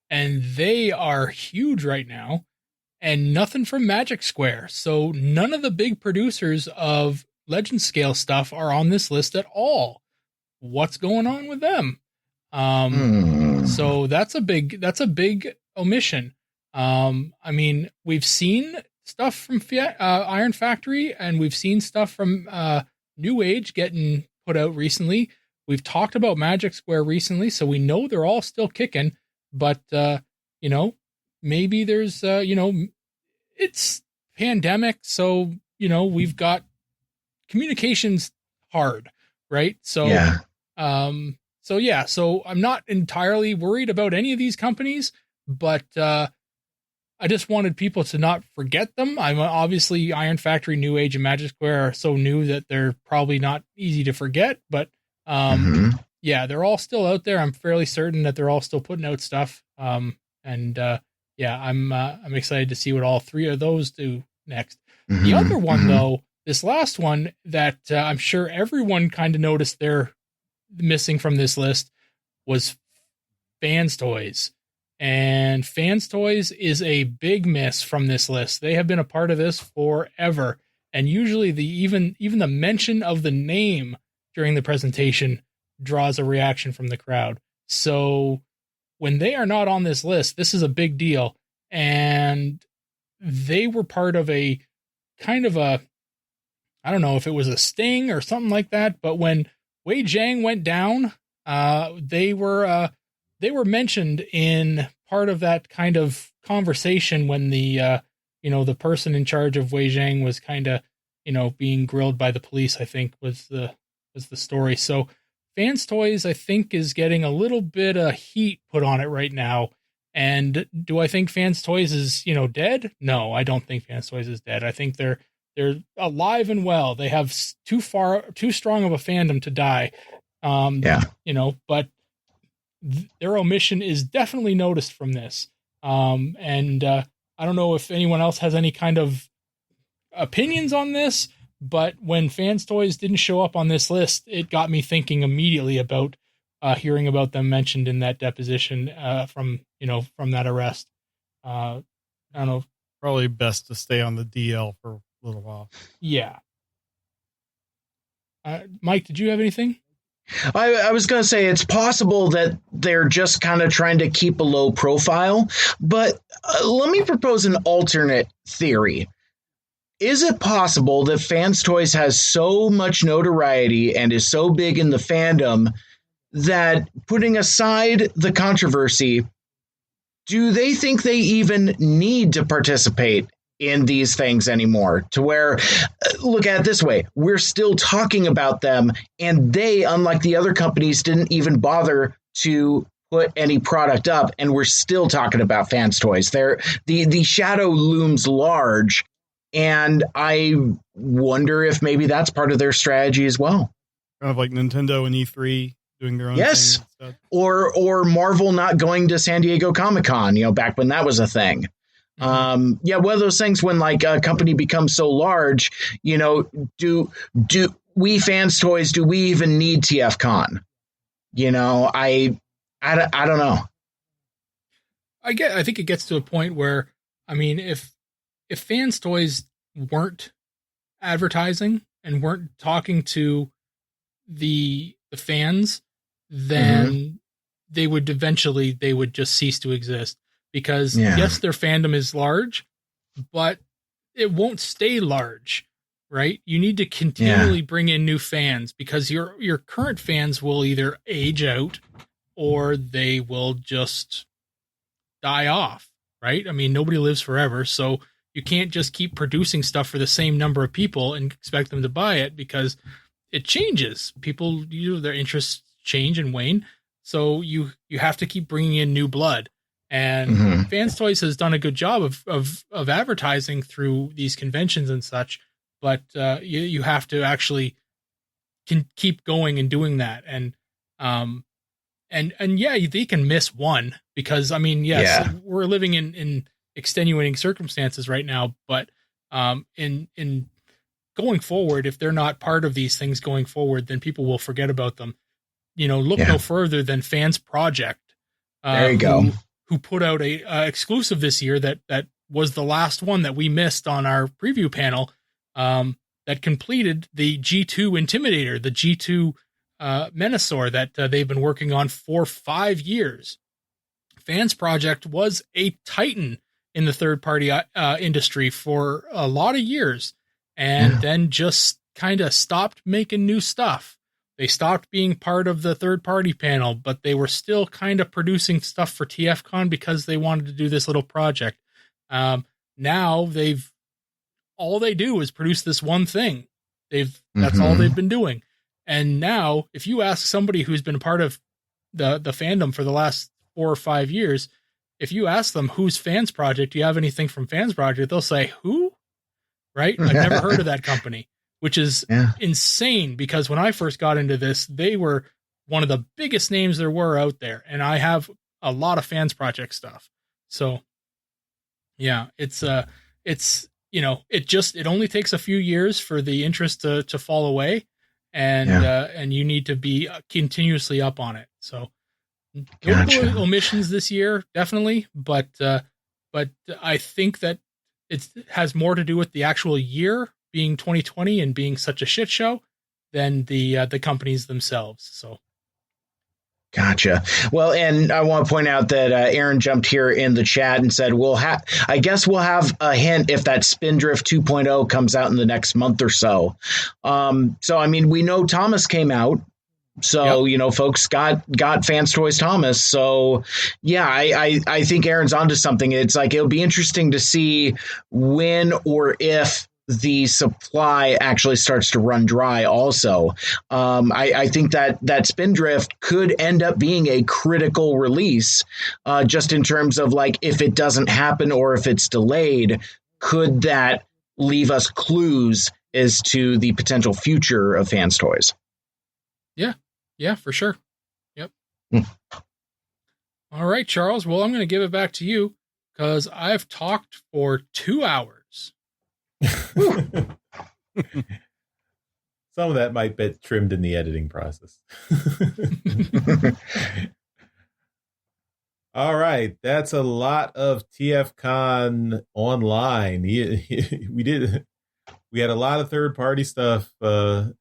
and they are huge right now. And nothing from Magic Square. So none of the big producers of Legend Scale stuff are on this list at all. What's going on with them? So that's a big omission. I mean, we've seen stuff from Iron Factory, and we've seen stuff from New Age getting put out recently. We've talked about Magic Square recently, so we know they're all still kicking. But maybe there's it's pandemic, so we've got communications hard, right? So yeah. So I'm not entirely worried about any of these companies, but I just wanted people to not forget them. I'm obviously Iron Factory, New Age, and Magic Square are so new that they're probably not easy to forget. But yeah, they're all still out there. I'm fairly certain that they're all still putting out stuff. Yeah, I'm excited to see what all three of those do next. Mm-hmm. The other one, though, this last one that I'm sure everyone kind of noticed they're missing from this list was Fans Toys. And Fans Toys is a big miss from this list. They have been a part of this forever. And usually even the mention of the name during the presentation draws a reaction from the crowd. So when they are not on this list, this is a big deal. And they were part of a kind of a, I don't know if it was a sting or something like that, but when Wei Zhang went down, they were mentioned in part of that kind of conversation when the person in charge of Wei Zhang was kind of, being grilled by the police, I think was the story. So Fans Toys, I think, is getting a little bit of heat put on it right now. And do I think Fans Toys is, dead? No, I don't think Fans Toys is dead. I think they're alive and well. They have too strong of a fandom to die. But their omission is definitely noticed from this. I don't know if anyone else has any kind of opinions on this, but when Fans Toys didn't show up on this list, it got me thinking immediately about hearing about them mentioned in that deposition from that arrest. I don't know. Probably best to stay on the DL for a little while. Yeah. Mike, did you have anything? I was going to say it's possible that they're just kind of trying to keep a low profile, but let me propose an alternate theory. Is it possible that Fans Toys has so much notoriety and is so big in the fandom that, putting aside the controversy, do they think they even need to participate in these things anymore? To where, look at it this way, we're still talking about them, and they, unlike the other companies, didn't even bother to put any product up, and we're still talking about Fans Toys. The shadow looms large, and I wonder if maybe that's part of their strategy as well. Kind of like Nintendo and E3 doing their own yes, thing and stuff. Or Marvel not going to San Diego Comic-Con, back when that was a thing. One of those things when like a company becomes so large, do we Fans Toys, do we even need TFcon? I don't know. I think it gets to a point where, if Fans Toys weren't advertising and weren't talking to the fans, then they would just cease to exist. Because yes, their fandom is large, but it won't stay large, right? You need to continually bring in new fans, because your current fans will either age out or they will just die off, right? Nobody lives forever, so you can't just keep producing stuff for the same number of people and expect them to buy it, because it changes. People, their interests change and wane, so you have to keep bringing in new blood. And Fans Toys has done a good job of advertising through these conventions and such, but you have to actually keep going and doing that. And they can miss one, because we're living in extenuating circumstances right now, but in going forward, if they're not part of these things going forward, then people will forget about them. Look no further than Fans Project. There you go. Who put out a exclusive this year that was the last one that we missed on our preview panel, that completed the G2 Intimidator, the G2 Menasor that they've been working on for 5 years. Fans Project was a titan in the third-party industry for a lot of years, and then just kind of stopped making new stuff. They stopped being part of the third-party panel, but they were still kind of producing stuff for TFcon because they wanted to do this little project. Now all they do is produce this one thing. That's all they've been doing. And now, if you ask somebody who's been part of the fandom for the last 4 or 5 years, if you ask them who's Fans Project, do you have anything from Fans Project? They'll say, who? Right? I've never heard of that company. Which is insane, because when I first got into this, they were one of the biggest names there were out there. And I have a lot of Fans Project stuff. So yeah, it only takes a few years for the interest to fall away, and you need to be continuously up on it. So notable omissions this year, definitely, but I think that it has more to do with the actual year being 2020 and being such a shit show than the companies themselves. So. Gotcha. Well, and I want to point out that Aaron jumped here in the chat and said, I guess we'll have a hint if that Spindrift 2.0 comes out in the next month or so. So, I mean, we know Thomas came out. So, folks got Fans Toys Thomas. So, yeah, I think Aaron's onto something. It's like, it'll be interesting to see when or if the supply actually starts to run dry also. I think that Spindrift could end up being a critical release, just in terms of like, if it doesn't happen or if it's delayed, could that leave us clues as to the potential future of Fans Toys? Yeah, for sure. Yep. All right, Charles. Well, I'm going to give it back to you because I've talked for 2 hours. Some of that might get trimmed in the editing process. All right, that's a lot of TFcon online. We had a lot of third-party stuff on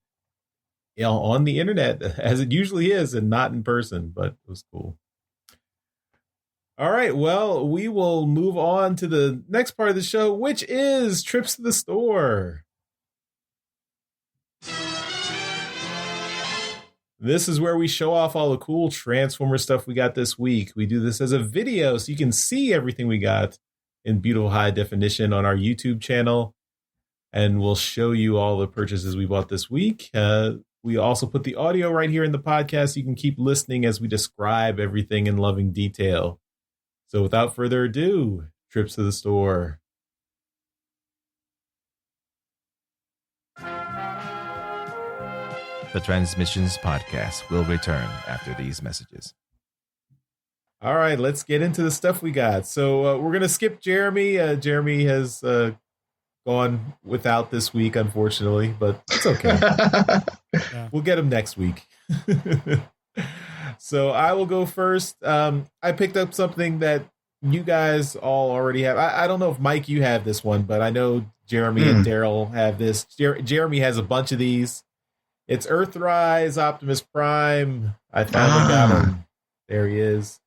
the internet, as it usually is, and not in person, but it was cool. All right, well, we will move on to the next part of the show, which is trips to the store. This is where we show off all the cool Transformer stuff we got this week. We do this as a video, so you can see everything we got in beautiful high definition on our YouTube channel. And we'll show you all the purchases we bought this week. We also put the audio right here in the podcast. You can keep listening as we describe everything in loving detail. So without further ado, trips to the store. The Transmissions Podcast will return after these messages. All right, let's get into the stuff we got. So we're going to skip Jeremy. Jeremy has gone without this week, unfortunately, but it's okay. Yeah. We'll get him next week. So I will go first. I picked up something that you guys all already have. I don't know if, Mike, you have this one, but I know Jeremy and Daryl have this. Jeremy has a bunch of these. It's Earthrise Optimus Prime. I finally got him. There he is.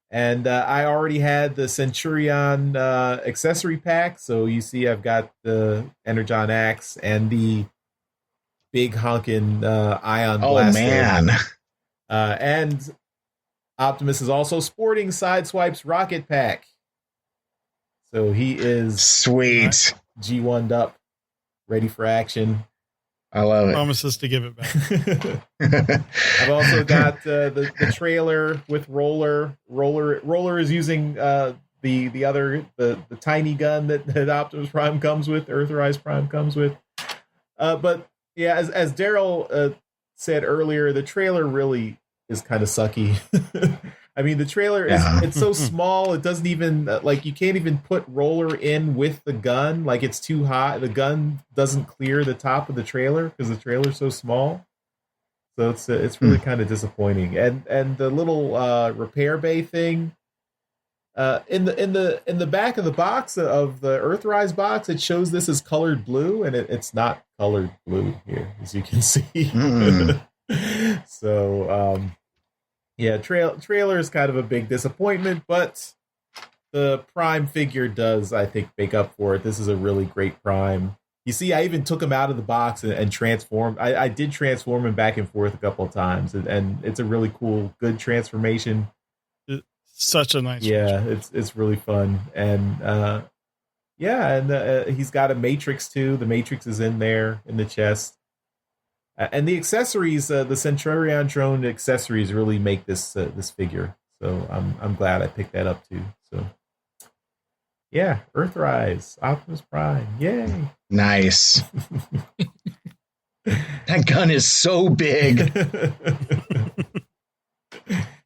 And I already had the Centurion accessory pack. So you see I've got the Energon Axe and the big honkin' Ion Blaster. Oh, man. And Optimus is also sporting Sideswipe's Rocket Pack. So he is sweet. G1'd up, ready for action. I love it. Promises to give it back. I've also got the trailer with Roller. Roller is using the tiny gun that Optimus Prime comes with, Earthrise Prime comes with. But yeah, as Daryl said earlier, the trailer really is kind of sucky. I mean, the trailer it's so small, it doesn't even you can't even put Roller in with the gun. Like, it's too high. The gun doesn't clear the top of the trailer because the trailer's so small. So it's really kind of disappointing. And the little repair bay thing in the back of the box of the Earthrise box, it shows this as colored blue, and it's not colored blue here, as you can see. So yeah, trailer is kind of a big disappointment, but the Prime figure does, I think, make up for it. This is a really great Prime. You see, I even took him out of the box and transformed. I did transform him back and forth a couple of times, and it's a really cool, good transformation. It's such a nice it's really fun. And he's got a Matrix too. The Matrix is in there in the chest. And the accessories, the Centurion drone accessories, really make this figure. So I'm glad I picked that up too. So yeah, Earthrise, Optimus Prime, yay! Nice. That gun is so big.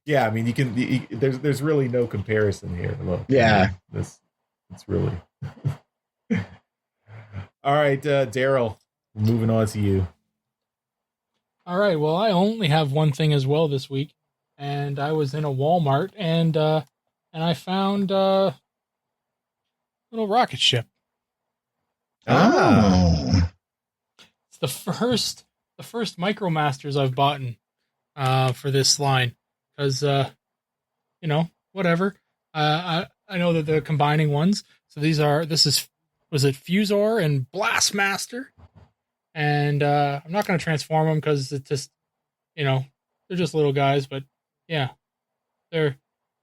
Yeah, I mean, there's really no comparison here. Look, Yeah. It's really. All right, Daryl, moving on to you. All right. Well, I only have one thing as well this week, and I was in a Walmart and I found a little rocket ship. Oh. It's the first MicroMasters I've bought for this line because whatever. I know that they're combining ones, so was it Fusor and Blastmaster, and I'm not going to transform them because it's just they're just little guys, but yeah, they're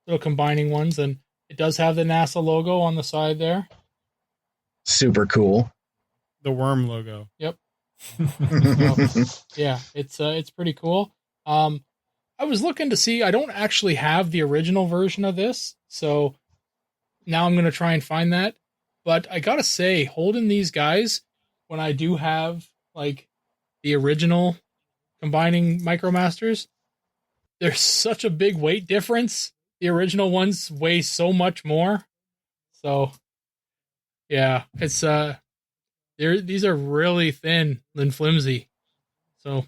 little combining ones, and it does have the NASA logo on the side there. Super cool. The worm logo. Yep. So, yeah, it's pretty cool. I was looking to see. I don't actually have the original version of this, so now I'm going to try and find that. But I gotta say, holding these guys when I do have like the original combining MicroMasters, there's such a big weight difference. The original ones weigh so much more. So yeah, it's these are really thin and flimsy. So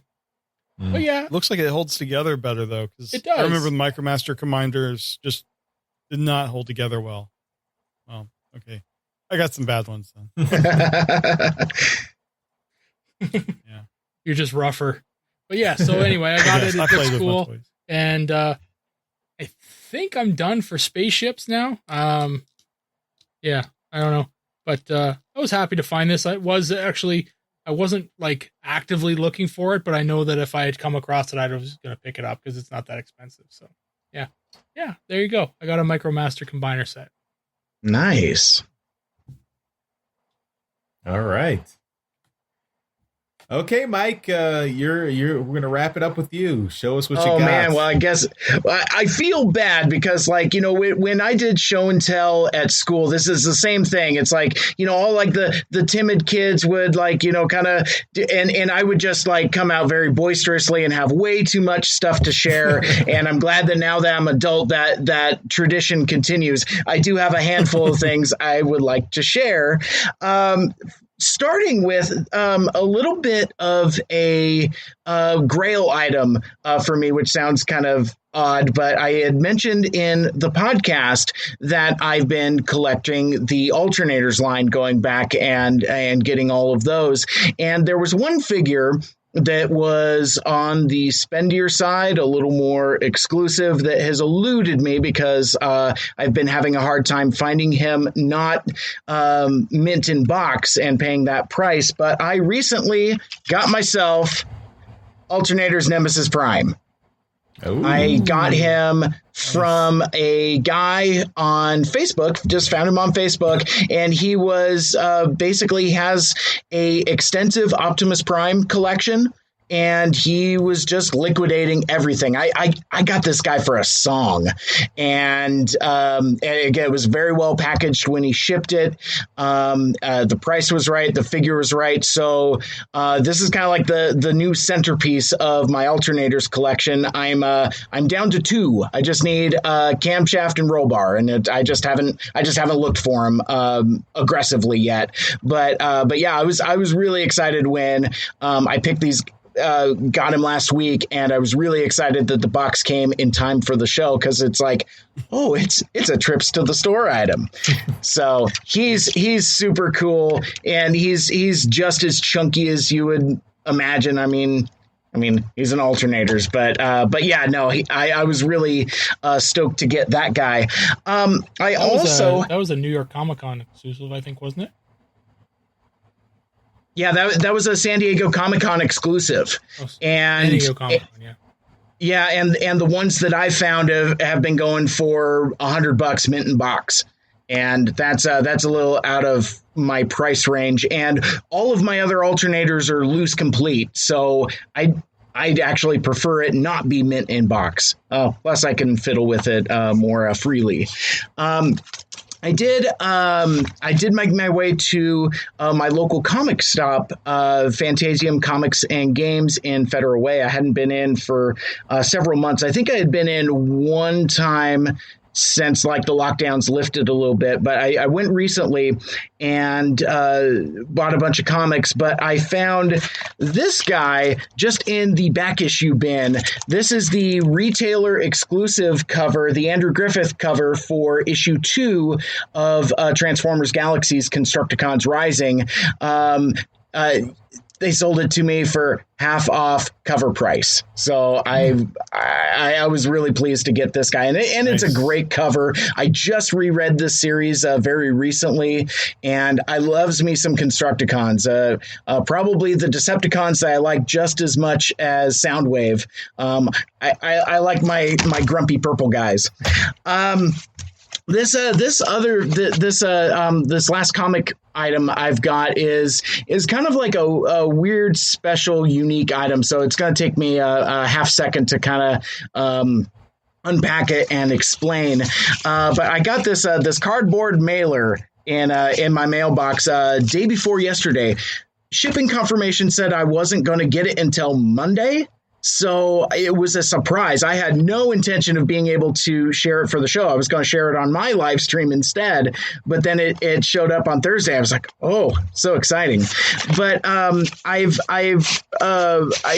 but yeah. Looks like it holds together better though, because it does. I remember the MicroMaster commanders just did not hold together well. Well, okay. I got some bad ones then. Yeah. You're just rougher. But yeah, so anyway, I got it at this school. And I think I'm done for spaceships now. Yeah, I don't know. But I was happy to find this. I wasn't like actively looking for it, but I know that if I had come across it, I was going to pick it up because it's not that expensive. So yeah, there you go. I got a MicroMaster combiner set. Nice. All right. Okay, Mike, we're gonna wrap it up with you. Show us what you got. Oh man, well I guess I feel bad because when I did show and tell at school, this is the same thing. It's like all like the timid kids would kind of and I would just come out very boisterously and have way too much stuff to share. And I'm glad that now that I'm adult that tradition continues. I do have a handful of things I would like to share. Starting with a little bit of a grail item for me, which sounds kind of odd, but I had mentioned in the podcast that I've been collecting the alternators line, going back and getting all of those. And there was one figure that was on the spendier side, a little more exclusive, that has eluded me because I've been having a hard time finding him not mint in box and paying that price. But I recently got myself Alternator's Nemesis Prime. Ooh. I got him from a guy on Facebook, just found him on Facebook, and he was basically has a extensive Optimus Prime collection, and he was just liquidating everything. I got this guy for a song, and again, it was very well packaged when he shipped it. The price was right, the figure was right, so this is kind of like the new centerpiece of my alternators collection. I'm down to 2. I just need camshaft and roll bar, and I just haven't looked for him aggressively yet. But yeah, I was really excited when I picked these. Got him last week, and I was really excited that the box came in time for the show, because it's like, oh, it's a trips to the store item. So he's super cool, and he's just as chunky as you would imagine. I mean he's an alternators, but yeah, no, I was really stoked to get that guy. That was a New York Comic-Con exclusive, I think, wasn't it? Yeah, that was a San Diego Comic-Con exclusive. San Diego Comic-Con, yeah. Yeah, and the ones that I found have been going for $100 mint in box. And that's a little out of my price range. And all of my other alternators are loose complete. So I'd actually prefer it not be mint in box. Plus I can fiddle with it more freely. I did make my way to my local comic stop, Fantasium Comics and Games in Federal Way. I hadn't been in for several months. I think I had been in one time since like the lockdowns lifted a little bit, but I went recently and bought a bunch of comics, but I found this guy just in the back issue bin. This is the retailer exclusive cover, the Andrew Griffith cover for issue 2 of Transformers Galaxies Constructicons Rising. They sold it to me for half off cover price. So I was really pleased to get this guy. And it's a great cover. I just reread this series very recently, and I loves me some Constructicons. Probably the Decepticons that I like just as much as Soundwave. I like my grumpy purple guys. This last comic item I've got is kind of like a weird, special, unique item. So it's going to take me a half second to kind of unpack it and explain. But I got this cardboard mailer in my mailbox day before yesterday. Shipping confirmation said I wasn't going to get it until Monday. So it was a surprise. I had no intention of being able to share it for the show. I was going to share it on my live stream instead, but then it showed up on Thursday. I was like, oh, so exciting. But I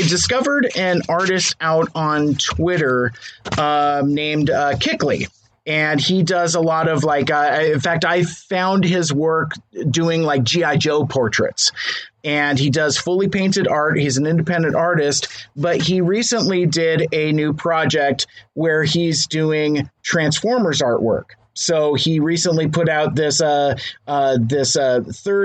discovered an artist out on Twitter named Kickley. And he does a lot of like, in fact, I found his work doing like G.I. Joe portraits. And he does fully painted art. He's an independent artist, but he recently did a new project where he's doing Transformers artwork. So he recently put out this third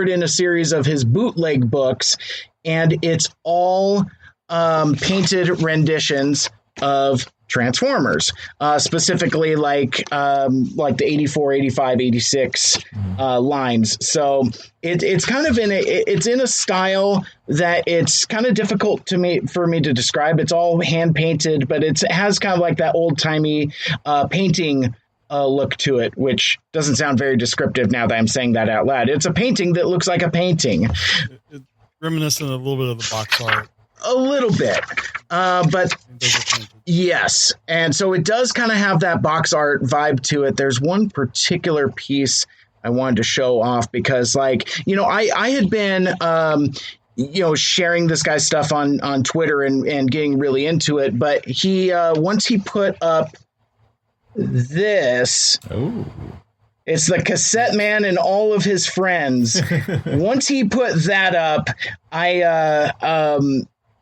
in a series of his bootleg books, and it's all painted renditions of Transformers, specifically like the 84, 85, 86 lines. So it's kind of it's in a style that it's kind of difficult for me to describe. It's all hand painted, but it has kind of like that old timey painting look to it, which doesn't sound very descriptive now that I'm saying that out loud. It's a painting that looks like a painting. It's reminiscent a little bit of the box art. A little bit, but yes. And so it does kind of have that box art vibe to it. There's one particular piece I wanted to show off because, like, you know, I had been, sharing this guy's stuff on Twitter and getting really into it. But he once he put up this. Oh. It's the Cassette Man and all of his friends. Once he put that up, I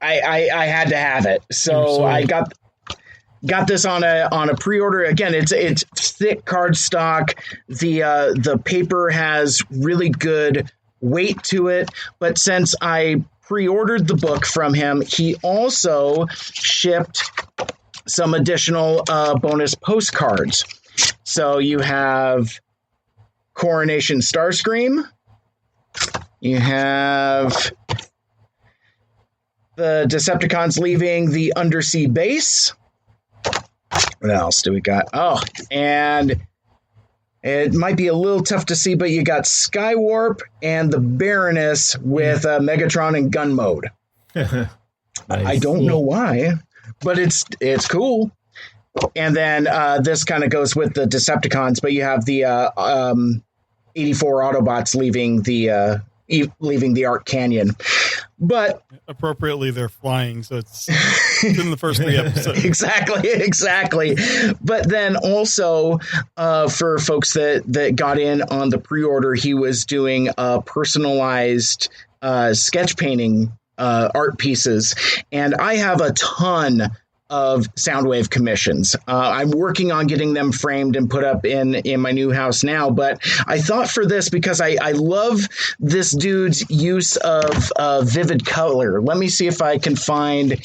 had to have it. So I got this on a pre-order. Again, it's thick cardstock. The paper has really good weight to it. But since I pre-ordered the book from him, he also shipped some additional bonus postcards. So you have Coronation Starscream. You have the Decepticons leaving the undersea base. What else do we got? Oh, and it might be a little tough to see, but you got Skywarp and the Baroness with Megatron and gun mode. Nice. I don't know why, but it's cool. And then this kind of goes with the Decepticons, but you have the 84 Autobots leaving the Arc Canyon. But appropriately, they're flying, so it's in the first 3 episodes. Exactly. But then also for folks that got in on the pre-order, he was doing personalized sketch painting art pieces, and I have a ton of Soundwave commissions. I'm working on getting them framed and put up in my new house now, but I thought for this, because I love this dude's use of vivid color. Let me see if I can find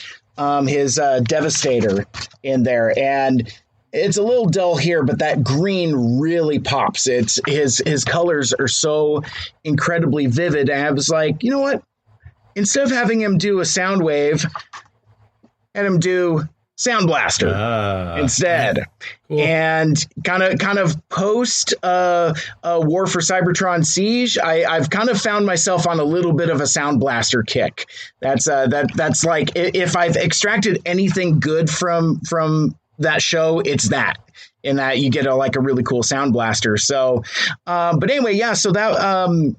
his Devastator in there. And it's a little dull here, but that green really pops. It's his colors are so incredibly vivid. And I was like, you know what? Instead of having him do a Soundwave, had him do Sound Blaster instead. Cool. And kind of post War for Cybertron Siege, I've kind of found myself on a little bit of a Sound Blaster kick. That's like, if I've extracted anything good from that show, it's that. In that you get a really cool Sound Blaster. So, but anyway, yeah. So that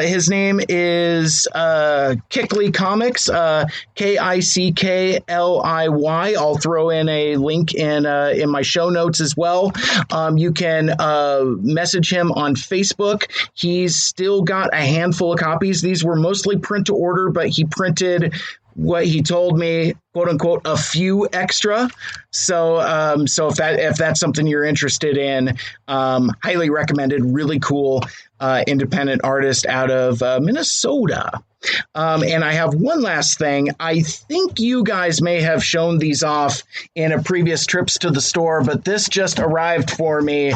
his name is Kickley Comics, Kickliy. I'll throw in a link in my show notes as well. You can message him on Facebook. He's still got a handful of copies. These were mostly print to order, but he printed what he told me, quote unquote, a few extra. So if that's something you're interested in, highly recommended. Really cool independent artist out of Minnesota. And I have one last thing. I think you guys may have shown these off in a previous trips to the store, but this just arrived for me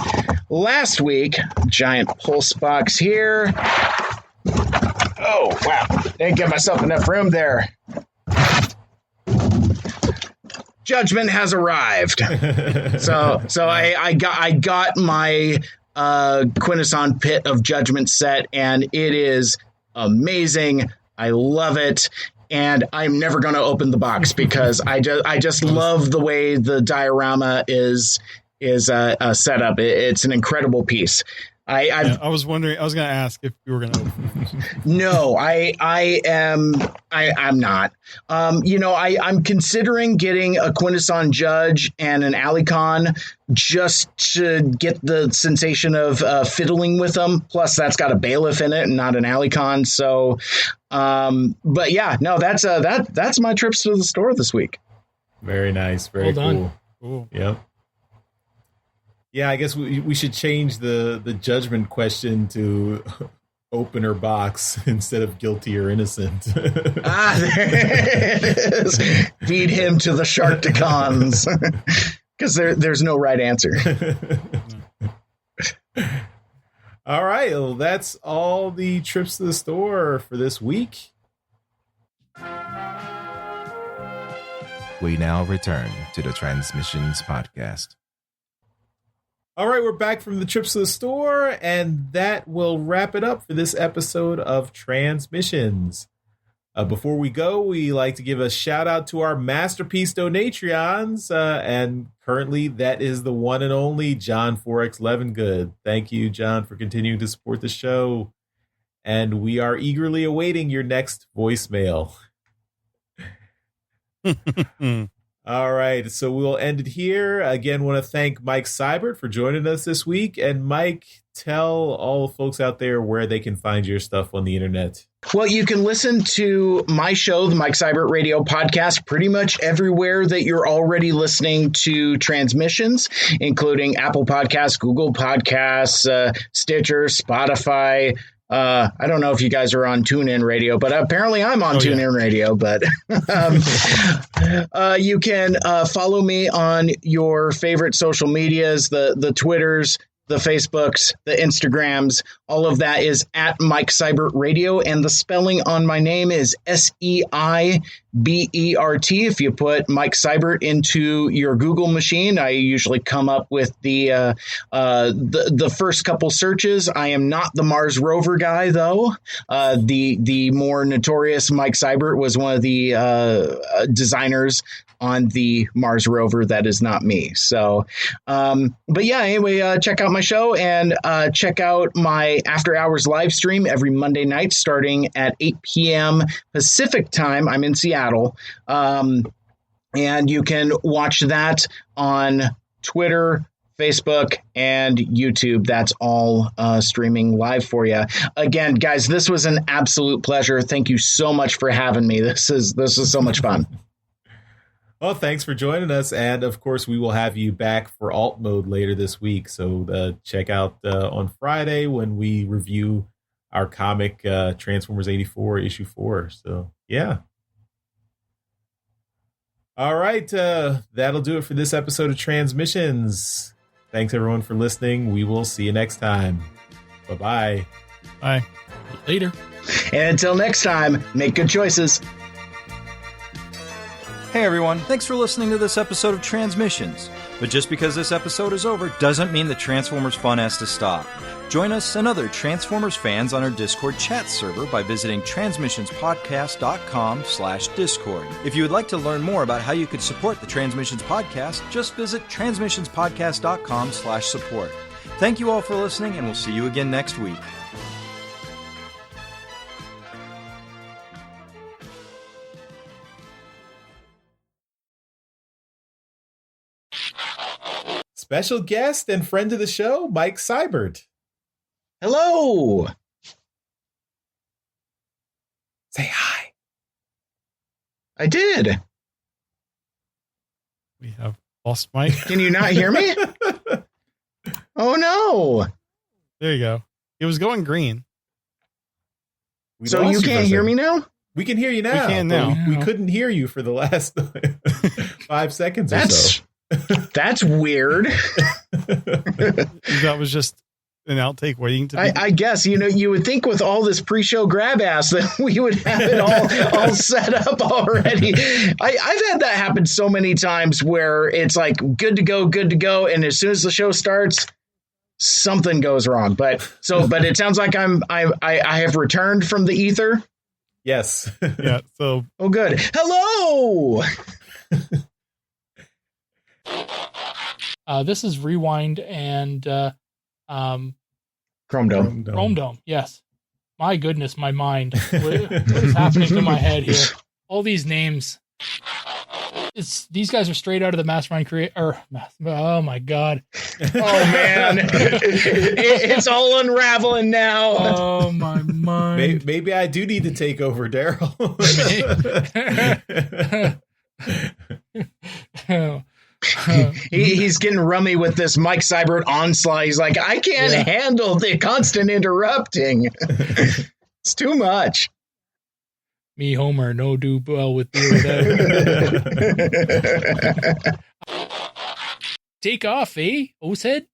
last week. Giant pulse box here. Oh, wow. Didn't give myself enough room there. Judgment has arrived. So I got my Quintesson Pit of Judgment set, and it is amazing. I love it. And I'm never going to open the box because I just love the way the diorama is set up. It's an incredible piece. I was wondering. I was going to ask if you were going to open. No, I'm not. I'm considering getting a Quintesson Judge and an Alicon just to get the sensation of fiddling with them. Plus, that's got a bailiff in it and not an Alicon. So, but yeah, no, that's my trips to the store this week. Very nice. Very Well cool. Yep. Yeah, I guess we should change the judgment question to opener box instead of guilty or innocent. There it is. Feed him to the Sharkticons. Because there's no right answer. All right. Well, that's all the trips to the store for this week. We now return to the Transmissions Podcast. All right, we're back from the trips to the store, and that will wrap it up for this episode of Transmissions. Before we go, we like to give a shout out to our masterpiece donatrions, and currently that is the one and only John 4X Levengood. Thank you, John, for continuing to support the show, and we are eagerly awaiting your next voicemail. All right, so we'll end it here. Again, want to thank Mike Seibert for joining us this week. And Mike, tell all the folks out there where they can find your stuff on the internet. Well, you can listen to my show, the Mike Seibert Radio Podcast, pretty much everywhere that you're already listening to Transmissions, including Apple Podcasts, Google Podcasts, Stitcher, Spotify. I don't know if you guys are on TuneIn Radio, but apparently I'm on TuneIn Radio. But you can follow me on your favorite social medias, the Twitters, the Facebooks, the Instagrams. All of that is at Mike Seibert Radio, and the spelling on my name is Seibert. If you put Mike Seibert into your Google machine, I usually come up with the first couple searches. I am not the Mars rover guy, though. The more notorious Mike Seibert was one of the designers on the Mars rover. That is not me. So, but yeah, anyway, check out my show and check out my after hours live stream every Monday night starting at 8 p.m. Pacific time. I'm in Seattle. And you can watch that on Twitter, Facebook, and YouTube. That's all streaming live for you. Again, guys, this was an absolute pleasure. Thank you so much for having me. This is so much fun. Well, thanks for joining us. And of course, we will have you back for alt mode later this week. So check out on Friday when we review our comic Transformers 84 issue 4. So, yeah. All right. That'll do it for this episode of Transmissions. Thanks, everyone, for listening. We will see you next time. Bye-bye. Bye. Later. And until next time, make good choices. Hey everyone, thanks for listening to this episode of Transmissions. But just because this episode is over doesn't mean the Transformers fun has to stop. Join us and other Transformers fans on our Discord chat server by visiting transmissionspodcast.com/discord. If you would like to learn more about how you could support the Transmissions podcast, just visit transmissionspodcast.com/support. Thank you all for listening, and we'll see you again next week. Special guest and friend of the show, Mike Seibert. Hello. Say hi. I did. We have lost Mike. Can you not hear me? Oh no. There you go. It was going green. We So lost you for can't a hear second. me now? We can hear you now. We can but now. We couldn't hear you for the last 5 seconds or That's so. that's weird. That was just an outtake waiting to be. I guess, you would think with all this pre-show grab ass that we would have it all set up already. I've had that happen so many times where it's like good to go, and as soon as the show starts, something goes wrong. But it sounds like I have returned from the ether. Yes. Yeah. So Oh, good. Hello. This is Rewind and Chrome Dome. Chrome Dome. Yes. My goodness, my mind. What is happening to my head here? All these names. These guys are straight out of the Mastermind oh my God. Oh man. It's all unraveling now. Oh my mind. Maybe I do need to take over, Daryl. He's getting rummy with this Mike Seibert onslaught. He's like, I can't handle the constant interrupting. It's too much. Me, Homer, no do well with you without. Take off, eh? O said.